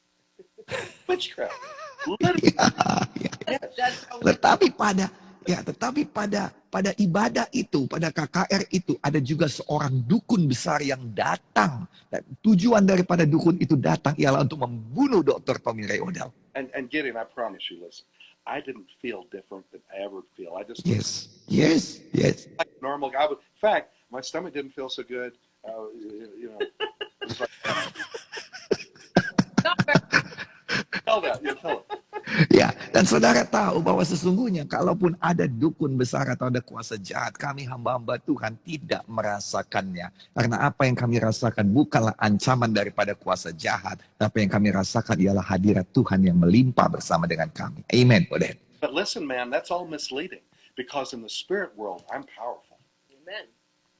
S3: Witchcraft. Literally.
S2: That's how
S1: Tetapi pada ibadah itu, pada KKR itu ada juga seorang dukun besar yang datang. Dan tujuan daripada dukun itu datang ialah untuk membunuh Dr. Tommy Ray Odell.
S3: And Gideon, I promise you, listen, I didn't feel different than I ever feel. I just
S1: Yes.
S3: like a normal guy. In fact, my stomach didn't feel so good. You know, it was like, tell that. You tell it.
S1: Ya, dan saudara tahu bahwa sesungguhnya kalaupun ada dukun besar atau ada kuasa jahat, kami hamba-hamba Tuhan tidak merasakannya. Karena apa yang kami rasakan bukanlah ancaman daripada kuasa jahat, tapi yang kami rasakan ialah hadirat Tuhan yang melimpah bersama dengan kami. Amen.
S3: But listen, man, that's all misleading. Because in the spirit world, I'm powerful.
S2: Amen.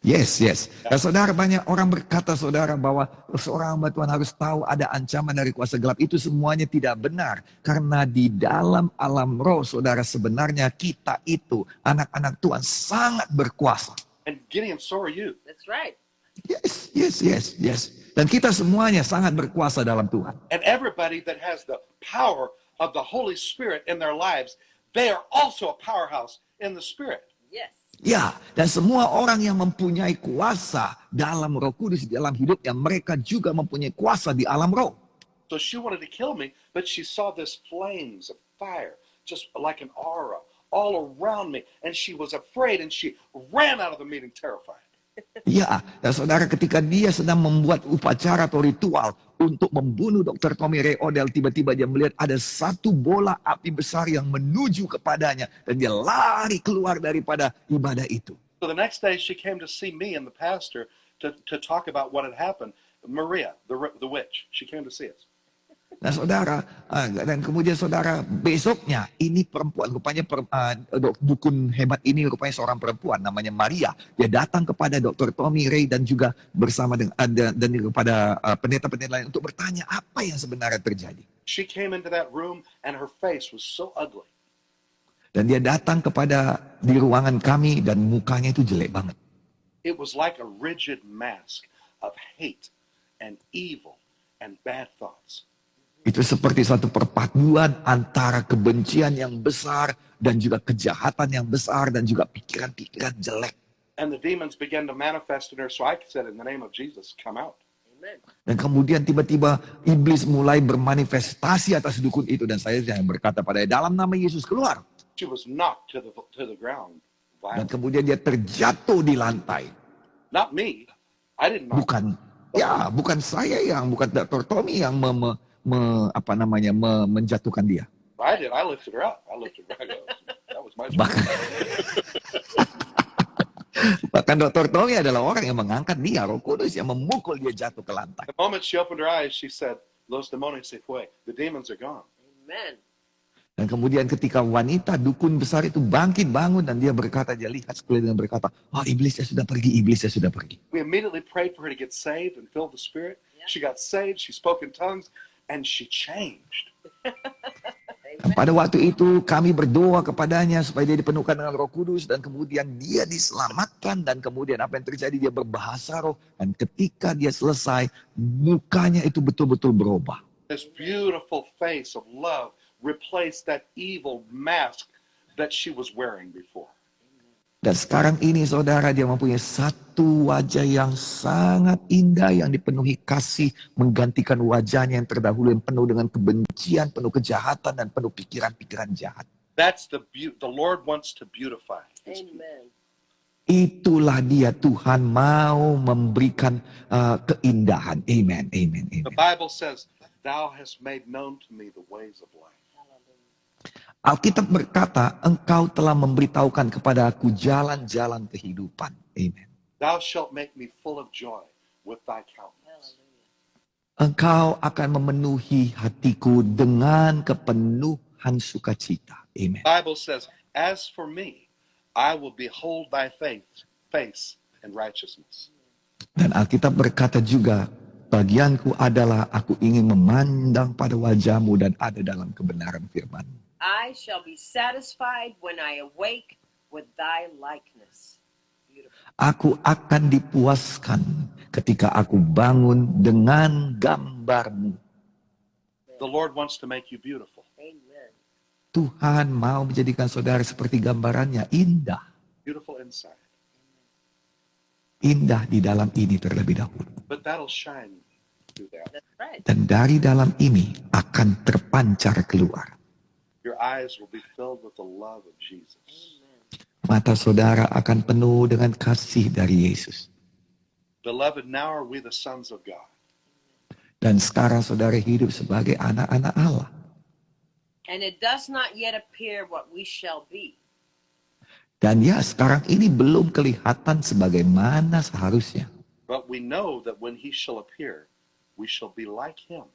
S1: Yes. Dan saudara, banyak orang berkata saudara bahwa seorang hamba Tuhan harus tahu ada ancaman dari kuasa gelap. Itu semuanya tidak benar. Karena di dalam alam roh saudara, sebenarnya kita itu anak-anak Tuhan sangat berkuasa.
S3: And Gideon, so are you.
S2: That's right.
S1: Yes. Dan kita semuanya sangat berkuasa dalam Tuhan.
S3: And everybody that has the power of the Holy Spirit in their lives, they are also a powerhouse in the Spirit.
S2: Yes.
S1: Ya, dan semua orang yang mempunyai kuasa dalam Roh Kudus di dalam hidupnya, mereka juga mempunyai kuasa di alam roh.
S3: So she wanted to kill me, but she saw this flames of fire, just like an aura, all around me. And she was afraid, and she ran out of the meeting terrified.
S1: Ya, dan saudara, ketika dia sedang membuat upacara atau ritual untuk membunuh Dr. Tommy Ray Odell, tiba-tiba dia melihat ada satu bola api besar yang menuju kepadanya, dan dia lari keluar daripada ibadah itu.
S3: So the next day she came to see me and the pastor to talk about what had happened. Maria, the witch, she came to see us.
S1: Nah saudara, dan kemudian saudara, besoknya ini perempuan, rupanya dukun hebat ini rupanya seorang perempuan namanya Maria. Dia datang kepada Dr. Tommy Ray dan juga bersama dengan dan kepada pendeta-pendeta lain untuk bertanya apa yang sebenarnya terjadi.
S3: She came into that room and her face was so ugly.
S1: Dan dia datang di ruangan kami dan mukanya itu jelek banget.
S3: It was like a rigid mask of hate and evil and bad thoughts.
S1: Itu seperti satu perpaduan antara kebencian yang besar dan juga kejahatan yang besar dan juga pikiran-pikiran jelek.
S3: And the demons began to manifest in her. So I said, in the name of Jesus, come out.
S2: Amen.
S1: Dan kemudian tiba-tiba iblis mulai bermanifestasi atas dukun itu. Dan saya yang berkata pada dalam nama Yesus keluar.
S3: She was knocked to the ground.
S1: Dan
S3: Violently.
S1: kemudian dia terjatuh di lantai.
S3: Not me. I didn't knock.
S1: Bukan saya bukan Dr. Tommy yang menjatuhkan dia.
S3: I did. I lifted her up. That was my job.
S1: Bahkan Dr. Tommy adalah orang yang mengangkat dia, Roh Kudus yang memukul dia jatuh ke lantai.
S3: The moment she opened her eyes, she said, "Los demonios se fue. The demons are gone."
S2: Amen.
S1: Dan kemudian ketika wanita dukun besar itu bangkit bangun dan dia lihat sekeliling dan berkata, iblisnya sudah pergi.
S3: We immediately prayed for her to get saved and fill the Spirit.
S2: Yeah.
S3: She got saved. She spoke in tongues, and she changed.
S1: Pada waktu itu kami berdoa kepadanya supaya dia dipenuhkan dengan Roh Kudus dan kemudian dia diselamatkan dan kemudian apa yang terjadi, dia berbahasa roh dan ketika dia selesai mukanya itu betul-betul berubah.
S3: This beautiful face of love replaced that evil mask that she was wearing before.
S1: Dan sekarang ini saudara, dia mempunyai satu wajah yang sangat indah yang dipenuhi kasih, menggantikan wajahnya yang terdahulu yang penuh dengan kebencian, penuh kejahatan, dan penuh pikiran-pikiran jahat.
S3: That's the Lord wants to beautify his people.
S2: Amen.
S1: Itulah dia, Tuhan mau memberikan keindahan. Amen, amen,
S3: The
S1: amen.
S3: Bible says, "Thou hast made known to me the ways of life."
S1: Alkitab berkata, engkau telah memberitahukan kepada aku jalan-jalan kehidupan. Amen.
S3: Thou shalt make me full of joy with thy countenance.
S1: Engkau akan memenuhi hatiku dengan kepenuhan sukacita. Amen.
S3: The Bible says, "As for me, I will behold thy face in righteousness."
S1: Dan Alkitab berkata juga, bagianku adalah aku ingin memandang pada wajahmu dan ada dalam kebenaran firman.
S2: I shall be satisfied when I awake with thy likeness. Beautiful.
S1: Aku akan dipuaskan ketika aku bangun dengan gambarmu.
S3: The Lord wants to make you beautiful.
S2: Amen.
S1: Tuhan mau menjadikan saudara seperti gambarannya, indah.
S3: Beautiful inside.
S1: Indah di dalam ini terlebih dahulu.
S3: But that'll shine through that.
S2: That's right.
S1: Dan dari dalam ini akan terpancar keluar.
S3: Your eyes will be filled with the love of Jesus.
S1: Mata saudara akan penuh dengan kasih dari Yesus.
S3: Beloved, now are we the sons of God.
S1: Dan sekarang saudara hidup sebagai anak-anak Allah.
S2: And it does not yet appear what we shall be.
S1: Dan ya sekarang ini belum kelihatan sebagaimana seharusnya.
S3: But we know that when he shall appear, we shall be like him.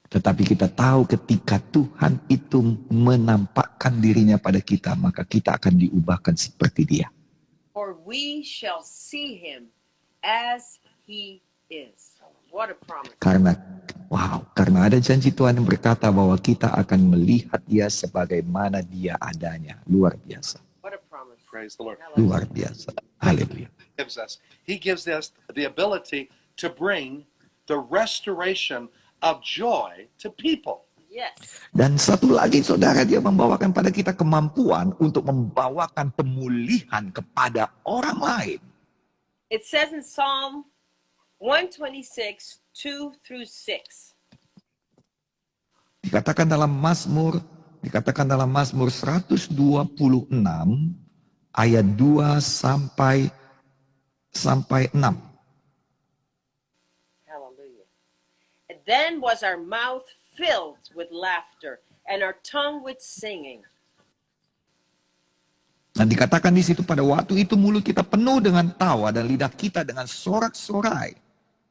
S1: Tetapi kita tahu ketika Tuhan itu menampakkan dirinya pada kita, maka kita akan diubahkan seperti dia.
S2: For we shall see him as he is. What a promise.
S1: Karena ada janji Tuhan yang berkata bahwa kita akan melihat dia sebagaimana dia adanya. Luar biasa.
S2: What a promise.
S3: Praise the Lord.
S1: Luar biasa. Haleluya.
S3: He gives us the ability to bring the restoration of joy to people.
S2: Yes.
S1: Dan satu lagi saudara, dia membawakan pada kita kemampuan untuk membawakan pemulihan kepada orang lain.
S2: It says in Psalm 126, 2 through 6.
S1: Dikatakan dalam Mazmur 126 ayat 2 sampai 6.
S2: Hallelujah. And then was our mouth filled with laughter and our tongue with singing.
S1: Dan dikatakan di situ pada waktu itu mulut kita penuh dengan tawa dan lidah kita dengan sorak-sorai.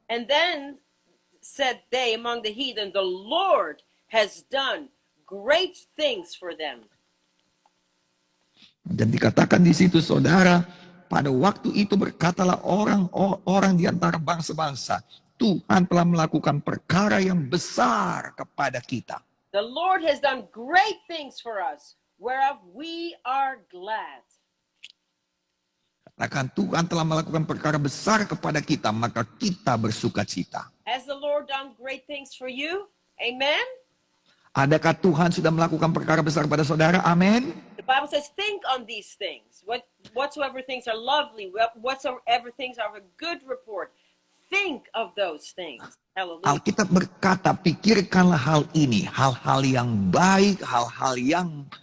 S2: And then said they among the heathen, the Lord has done great things for them.
S1: Dan dikatakan di situ saudara, pada waktu itu berkatalah orang di antara bangsa-bangsa, Tuhan telah melakukan perkara yang besar kepada kita.
S2: The Lord has done great things for us, whereof we are glad.
S1: Katakan Tuhan telah melakukan perkara besar kepada kita, maka kita bersuka cita.
S2: Has the Lord done great things for you? Amen?
S1: Adakah Tuhan sudah melakukan perkara besar pada saudara? Amin.
S2: The Bible says, think on these things. Whatsoever things are lovely, whatsoever things are of a good report, think of those things. Hallelujah.
S1: Alkitab berkata, pikirkanlah hal ini, hal-hal yang baik, hal-hal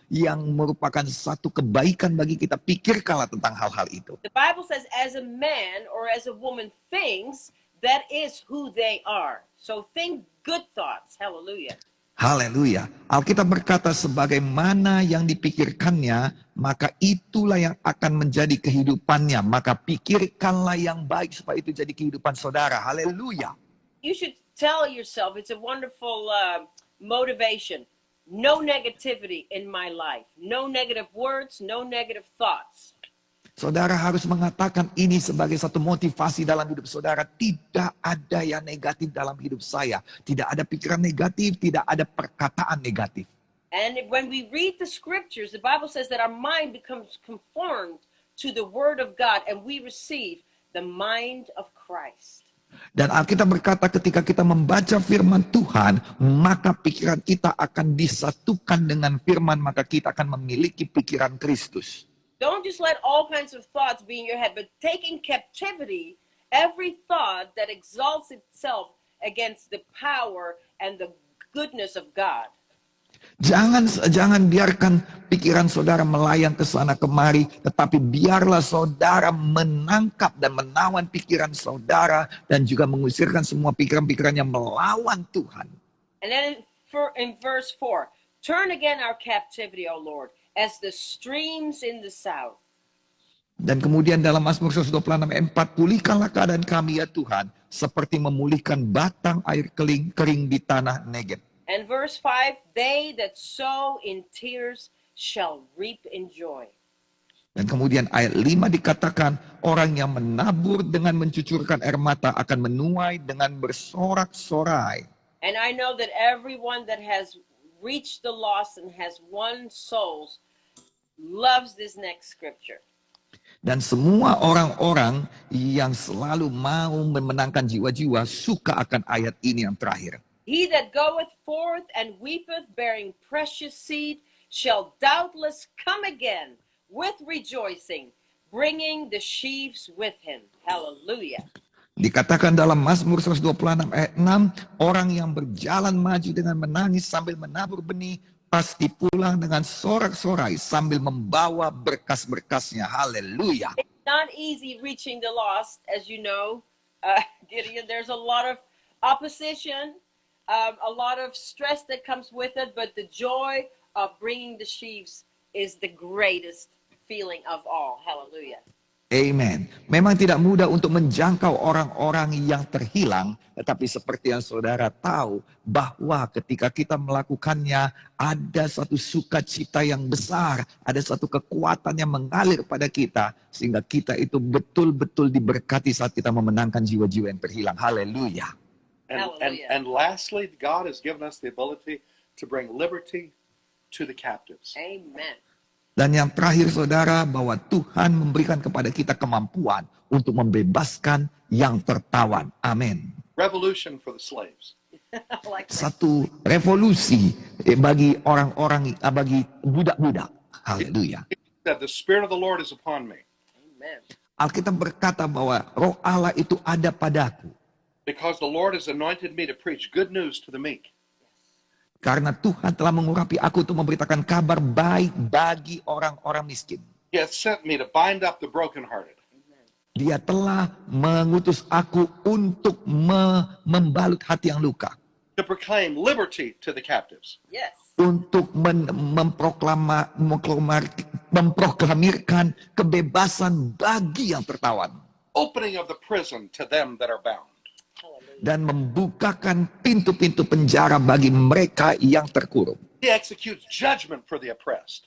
S1: yang merupakan satu kebaikan bagi kita. Pikirkanlah tentang hal-hal itu.
S2: The Bible says, as a man or as a woman thinks, that is who they are. So think good thoughts. Hallelujah.
S1: Haleluya. Alkitab berkata, sebagaimana yang dipikirkannya, maka itulah yang akan menjadi kehidupannya. Maka pikirkanlah yang baik supaya itu jadi kehidupan saudara. Haleluya.
S2: You should tell yourself, it's a wonderful motivation. No negativity in my life. No negative words, no negative thoughts.
S1: Saudara harus mengatakan ini sebagai satu motivasi dalam hidup saudara. Tidak ada yang negatif dalam hidup saya. Tidak ada pikiran negatif, tidak ada perkataan negatif.
S2: And when we read the scriptures, the Bible says that our mind becomes conformed to the word of God and we receive the mind of Christ.
S1: Dan Alkitab berkata ketika kita membaca firman Tuhan, maka pikiran kita akan disatukan dengan firman, maka kita akan memiliki pikiran Kristus.
S2: Don't just let all kinds of thoughts be in your head, but take in captivity every thought that exalts itself against the power and the goodness of God.
S1: Jangan biarkan pikiran saudara melayang ke sana kemari, tetapi biarlah saudara menangkap dan menawan pikiran saudara dan juga mengusirkan semua pikiran-pikiran yang melawan Tuhan.
S2: And then in verse 4, turn again our captivity, O Lord, as the streams in the south.
S1: Dan kemudian dalam Mazmur 126 ayat 4, pulihkanlah keadaan kami ya Tuhan, seperti memulihkan batang air kering di tanah Negeb.
S2: And verse 5, they that sow in tears shall reap in joy.
S1: Dan kemudian ayat 5 dikatakan, orang yang menabur dengan mencucurkan air mata akan menuai dengan bersorak-sorai.
S2: And I know that everyone that has reached the lost and has won souls loves this next scripture.
S1: Dan semua orang-orang yang selalu mau memenangkan jiwa-jiwa suka akan ayat ini yang terakhir.
S2: He that goeth forth and weepeth, bearing precious seed, shall doubtless come again with rejoicing, bringing the sheaves with him. Hallelujah.
S1: Dikatakan dalam Mazmur 126 ayat 6, orang yang berjalan maju dengan menangis sambil menabur benih, pasti pulang dengan sorak-sorai sambil membawa berkas-berkasnya. Haleluya.
S2: It's not easy reaching the lost, as you know, Gideon. There's a lot of opposition, a lot of stress that comes with it, but the joy of bringing the sheaves is the greatest feeling of all. Hallelujah.
S1: Amen. Memang tidak mudah untuk menjangkau orang-orang yang terhilang, tetapi seperti yang saudara tahu bahwa ketika kita melakukannya ada satu sukacita yang besar, ada satu kekuatan yang mengalir pada kita sehingga kita itu betul-betul diberkati saat kita memenangkan jiwa-jiwa yang terhilang. Haleluya.
S3: And lastly, God has given us the ability to bring liberty to the captives.
S2: Amen.
S1: Dan yang terakhir saudara, bahwa Tuhan memberikan kepada kita kemampuan untuk membebaskan yang tertawan. Amin.
S3: Revolution for the slaves.
S2: Like that.
S1: Satu revolusi bagi orang-orang, bagi budak-budak. Haleluya.
S3: That the Spirit of the Lord is upon me.
S2: Amen.
S1: Alkitab berkata bahwa roh Allah itu ada padaku.
S3: Because the Lord has anointed me to preach good news to the meek.
S1: Karena Tuhan telah mengurapi aku untuk memberitakan kabar baik bagi orang-orang miskin.
S3: He hath sent me to bind up the brokenhearted.
S1: Dia telah mengutus aku untuk membalut hati yang luka.
S3: To proclaim liberty to the captives.
S2: Yes.
S1: Untuk memproklamirkan kebebasan bagi yang tertawan.
S3: Opening of the prison to them that are bound.
S2: Hallelujah.
S1: Dan membukakan pintu-pintu penjara bagi mereka yang terkurung.
S3: He executes judgment for the oppressed.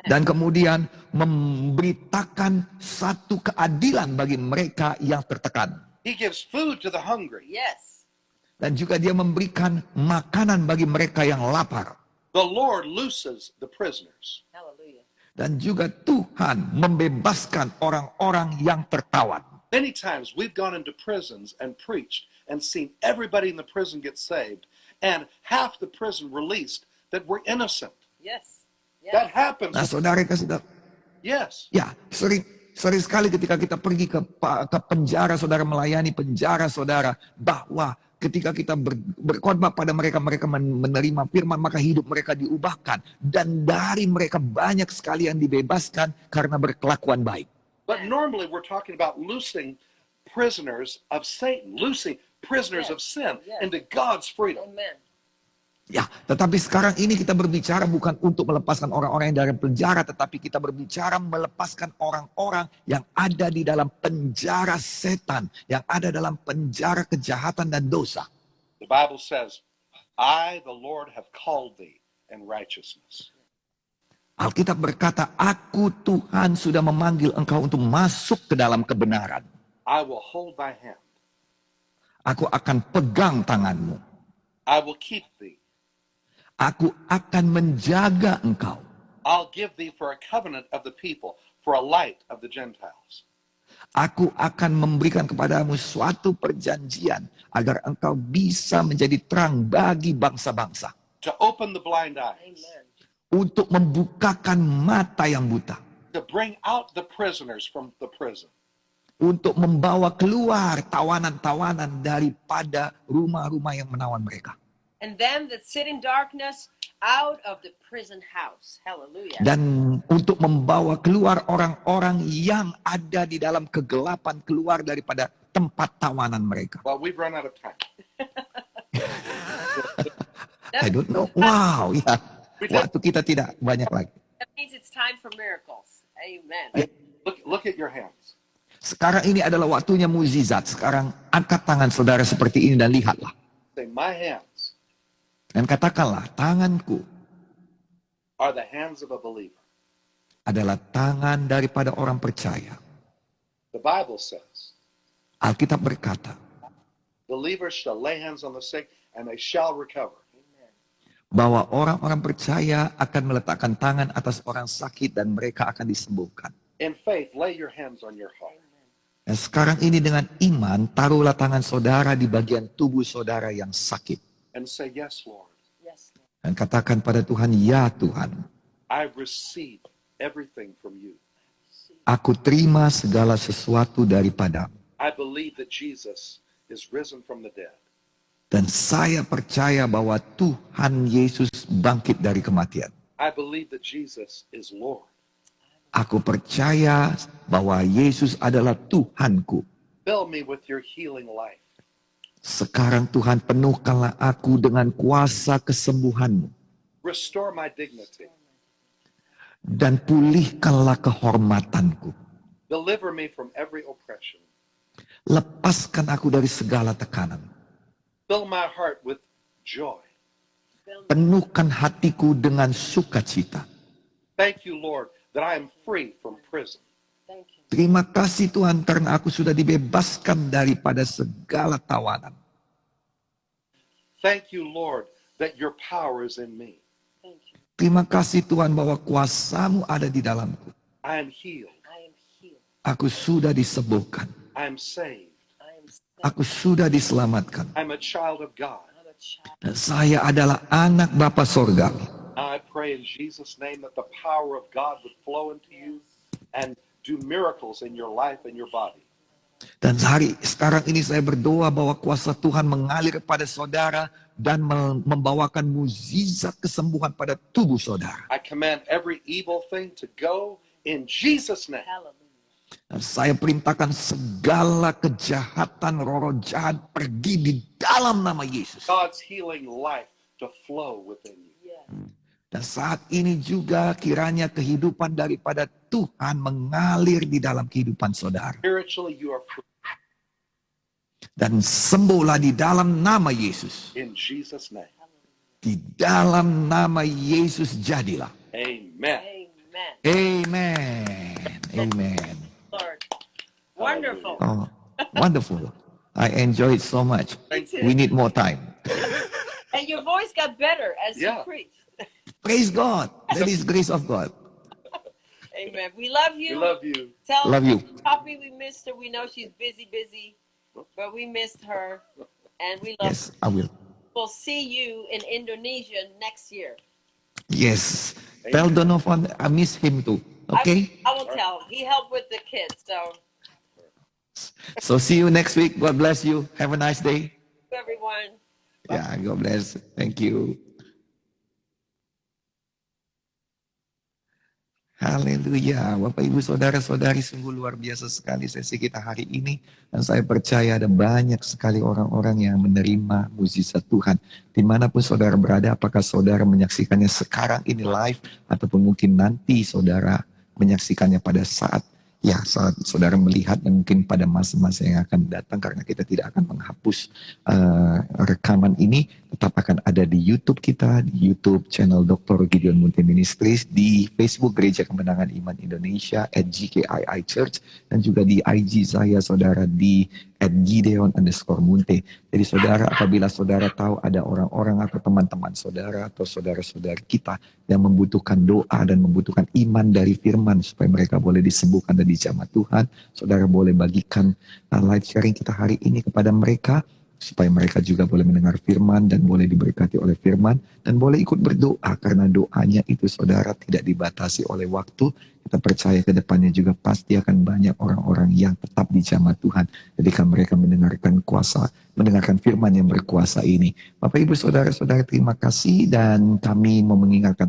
S1: Dan kemudian memberitakan satu keadilan bagi mereka yang tertekan.
S3: He gives food to the hungry.
S2: Yes.
S1: Dan juga dia memberikan makanan bagi mereka yang lapar.
S3: The Lord looses the prisoners.
S2: Hallelujah.
S1: Dan juga Tuhan membebaskan orang-orang yang tertawan.
S3: Many times we've gone into prisons and preached and seen everybody in the prison get saved and half the prison released that were innocent.
S2: Yes.
S3: That
S2: Yes.
S3: happens.
S1: Nah saudara kasih tahu.
S3: Yes.
S1: Ya, sering sekali ketika kita pergi ke penjara, saudara melayani penjara, saudara, bahwa ketika kita berkhotbah pada mereka, mereka menerima firman, maka hidup mereka diubahkan. Dan dari mereka banyak sekali yang dibebaskan karena berkelakuan baik.
S3: But normally we're talking about loosing prisoners of Satan, loosing prisoners of sin into God's freedom.
S2: Amen.
S1: Ya, tetapi sekarang ini kita berbicara bukan untuk melepaskan orang-orang yang dari penjara, tetapi kita berbicara melepaskan orang-orang yang ada di dalam penjara setan, yang ada dalam penjara kejahatan dan dosa.
S3: The Bible says, I, the Lord, have called thee in righteousness.
S1: Alkitab berkata, aku Tuhan sudah memanggil engkau untuk masuk ke dalam kebenaran.
S3: I will hold thy hand.
S1: Aku akan pegang tanganmu.
S3: I will keep thee.
S1: Aku akan menjaga engkau.
S3: I'll give thee for a covenant of the people, for a light of the Gentiles.
S1: Aku akan memberikan kepadamu suatu perjanjian agar engkau bisa menjadi terang bagi bangsa-bangsa.
S3: To open the blind eyes.
S2: Amen.
S1: Untuk membukakan mata yang buta.
S3: to bring out the prisoners from the prison.
S1: untuk membawa keluar tawanan-tawanan daripada rumah-rumah yang menawan mereka.
S2: And them that sit in darkness out of the prison house. Hallelujah.
S1: Dan untuk membawa keluar orang-orang yang ada di dalam kegelapan keluar daripada tempat tawanan mereka.
S3: Well, we've run out of time.
S1: I don't know. Wow, ya. Waktu kita tidak banyak lagi.
S2: That means it's time for miracles. Amen.
S3: Look at your hands.
S1: Sekarang ini adalah waktunya mukjizat. Sekarang angkat tangan saudara seperti ini dan lihatlah.
S3: Say, my hands
S1: Dan katakanlah, tanganku
S3: are the hands of a believer.
S1: adalah tangan daripada orang percaya.
S3: The Bible says,
S1: Alkitab berkata,
S3: believers shall lay hands on the sick and they shall recover.
S1: bahwa orang-orang percaya akan meletakkan tangan atas orang sakit dan mereka akan disembuhkan.
S3: In faith, lay your hands on your heart.
S1: Dan sekarang ini dengan iman, taruhlah tangan saudara di bagian tubuh saudara yang sakit.
S3: And say, yes, Lord,
S2: Yes, Lord.
S1: Dan katakan pada Tuhan, ya Tuhan,
S3: I receive everything from you.
S1: aku terima segala sesuatu daripada.
S3: I believe that Jesus is risen from the dead.
S1: Dan saya percaya bahwa Tuhan Yesus bangkit dari kematian.
S3: I believe that Jesus is Lord.
S1: Aku percaya bahwa Yesus adalah Tuhanku.
S3: Fill me with your healing life.
S1: Sekarang Tuhan penuhkanlah aku dengan kuasa kesembuhan-Mu.
S3: Restore my dignity.
S1: Dan pulihkanlah kehormatanku.
S3: Deliver me from every oppression.
S1: Lepaskan aku dari segala tekanan.
S3: Fill my heart with joy.
S1: Penuhkan hatiku dengan sukacita.
S3: Thank you, Lord, that I am free from prison.
S2: Thank you.
S1: Terima kasih Tuhan karena aku sudah dibebaskan daripada segala tawanan.
S3: Thank you, Lord, that your power is in me.
S2: Thank you.
S1: Terima kasih Tuhan bahwa kuasa-Mu ada di dalamku.
S3: I am healed.
S2: I am healed.
S1: Aku sudah disembuhkan.
S3: I am saved.
S2: I am saved.
S1: Aku sudah diselamatkan.
S3: I'm a child of God.
S2: I'm a child.
S1: Dan saya adalah anak Bapa Sorgawi.
S3: I pray in Jesus' name that the power of God would flow into you and do miracles in your life and your body.
S1: Dan sekarang ini saya berdoa bahwa kuasa Tuhan mengalir pada saudara dan membawakan mukjizat kesembuhan pada tubuh saudara.
S3: I command every evil thing to go in Jesus' name.
S2: Hallelujah.
S1: Dan saya perintahkan segala kejahatan, roh jahat pergi di dalam nama Yesus.
S3: God's healing life to flow within you.
S2: Yes.
S1: Dan saat ini juga kiranya kehidupan daripada Tuhan mengalir di dalam kehidupan saudara.
S3: Spiritually, you are free
S1: Dan sembuhlah di dalam nama Yesus.
S3: in Jesus' name.
S1: Di dalam nama Yesus jadilah.
S3: Amen.
S2: Amen.
S1: Amen. Amen.
S2: Lord. Wonderful.
S1: Oh, wonderful. I enjoy it so much.
S3: Thank you.
S1: We need more time.
S2: And your voice got better as
S3: Yeah.
S2: you preached.
S1: Praise God. That is grace of God.
S2: Amen. We love
S3: We
S2: you.
S3: love you.
S2: Tell
S1: Love you.
S2: Poppy we missed her. We know she's busy, but we missed her. And we love
S1: Yes, I will.
S2: We'll see you in Indonesia next year.
S1: Yes. Tell Donovan I miss him too. Okay?
S2: I will tell him. He helped with the kids. So,
S1: So see you next week. God bless you. Have a nice day.
S2: everyone.
S1: Yeah, God bless. Thank you. Haleluya. Bapak Ibu Saudara-saudari, sungguh luar biasa sekali sesi kita hari ini. Dan saya percaya ada banyak sekali orang-orang yang menerima mukjizat Tuhan. Dimanapun saudara berada, apakah saudara menyaksikannya sekarang ini live, ataupun mungkin nanti saudara menyaksikannya pada saat saudara melihat, dan mungkin pada masa-masa yang akan datang, karena kita tidak akan menghapus rekaman ini, tetap akan ada di YouTube kita, di YouTube channel Dr. Gideon Munte Ministries, di Facebook Gereja Kemenangan Iman Indonesia @GKII Church, dan juga di IG saya saudara di @Gideon_Munte. Jadi saudara, apabila saudara tahu ada orang-orang atau teman-teman saudara atau saudara-saudari kita yang membutuhkan doa dan membutuhkan iman dari firman supaya mereka boleh disembuhkan dan dijamah Tuhan, saudara boleh bagikan live sharing kita hari ini kepada mereka, supaya mereka juga boleh mendengar firman dan boleh diberkati oleh firman, dan boleh ikut berdoa, karena doanya itu saudara tidak dibatasi oleh waktu, Kita percaya ke depannya juga pasti akan banyak orang-orang yang tetap dijamah Tuhan ketika mereka mendengarkan firman yang berkuasa ini. Bapak Ibu Saudara-saudara, terima kasih, dan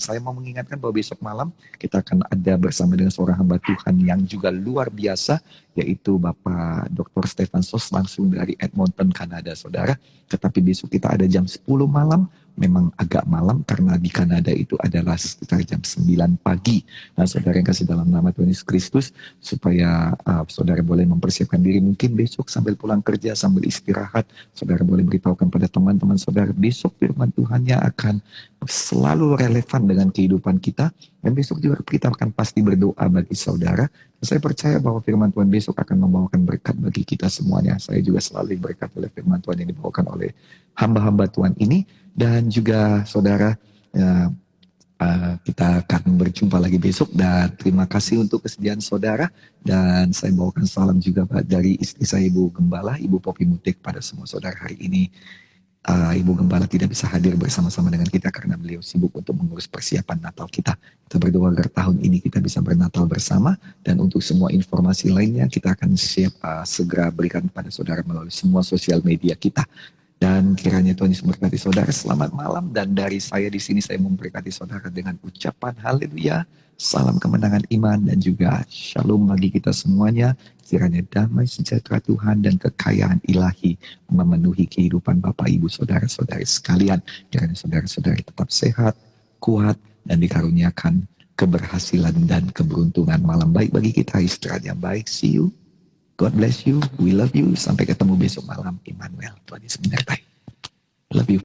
S1: saya mau mengingatkan bahwa besok malam kita akan ada bersama dengan seorang hamba Tuhan yang juga luar biasa, yaitu Bapak Dr. Stefan Sos langsung dari Edmonton, Kanada, Saudara. Tetapi besok kita ada jam 10 malam, memang agak malam karena di Kanada itu adalah sekitar jam 9 pagi. Nah, saudara yang kasih dalam nama Tuhan Yesus Kristus, supaya saudara boleh mempersiapkan diri, mungkin besok sambil pulang kerja, sambil istirahat, saudara boleh beritahukan pada teman-teman saudara, besok firman Tuhannya akan selalu relevan dengan kehidupan kita, dan besok juga kita akan pasti berdoa bagi saudara. Saya percaya bahwa firman Tuhan besok akan membawakan berkat bagi kita semuanya. Saya juga selalu berkat oleh firman Tuhan yang dibawakan oleh hamba-hamba Tuhan ini. Dan juga saudara, kita akan berjumpa lagi besok, dan terima kasih untuk kesediaan saudara. Dan saya bawakan salam juga dari istri saya, Ibu Gembala, Ibu Popi Mutik, pada semua saudara. Hari ini Ibu Gembala tidak bisa hadir bersama-sama dengan kita karena beliau sibuk untuk mengurus persiapan Natal kita. Kita berdoa agar tahun ini kita bisa bernatal bersama, dan untuk semua informasi lainnya kita akan segera berikan pada saudara melalui semua sosial media kita. Dan kiranya Tuhan Yesus memberkati saudara. Selamat malam, dan dari saya di sini saya memberkati saudara dengan ucapan haleluya, salam kemenangan iman, dan juga shalom bagi kita semuanya. Kiranya damai sejahtera Tuhan dan kekayaan ilahi memenuhi kehidupan Bapak Ibu Saudara-saudari sekalian. Kiranya saudara-saudari tetap sehat, kuat, dan dikaruniakan keberhasilan dan keberuntungan. Malam baik bagi kita, istirahat yang baik. See you. God bless you. We love you. Sampai ketemu besok malam. Immanuel. Tuhan Yesus menyertai. Love you.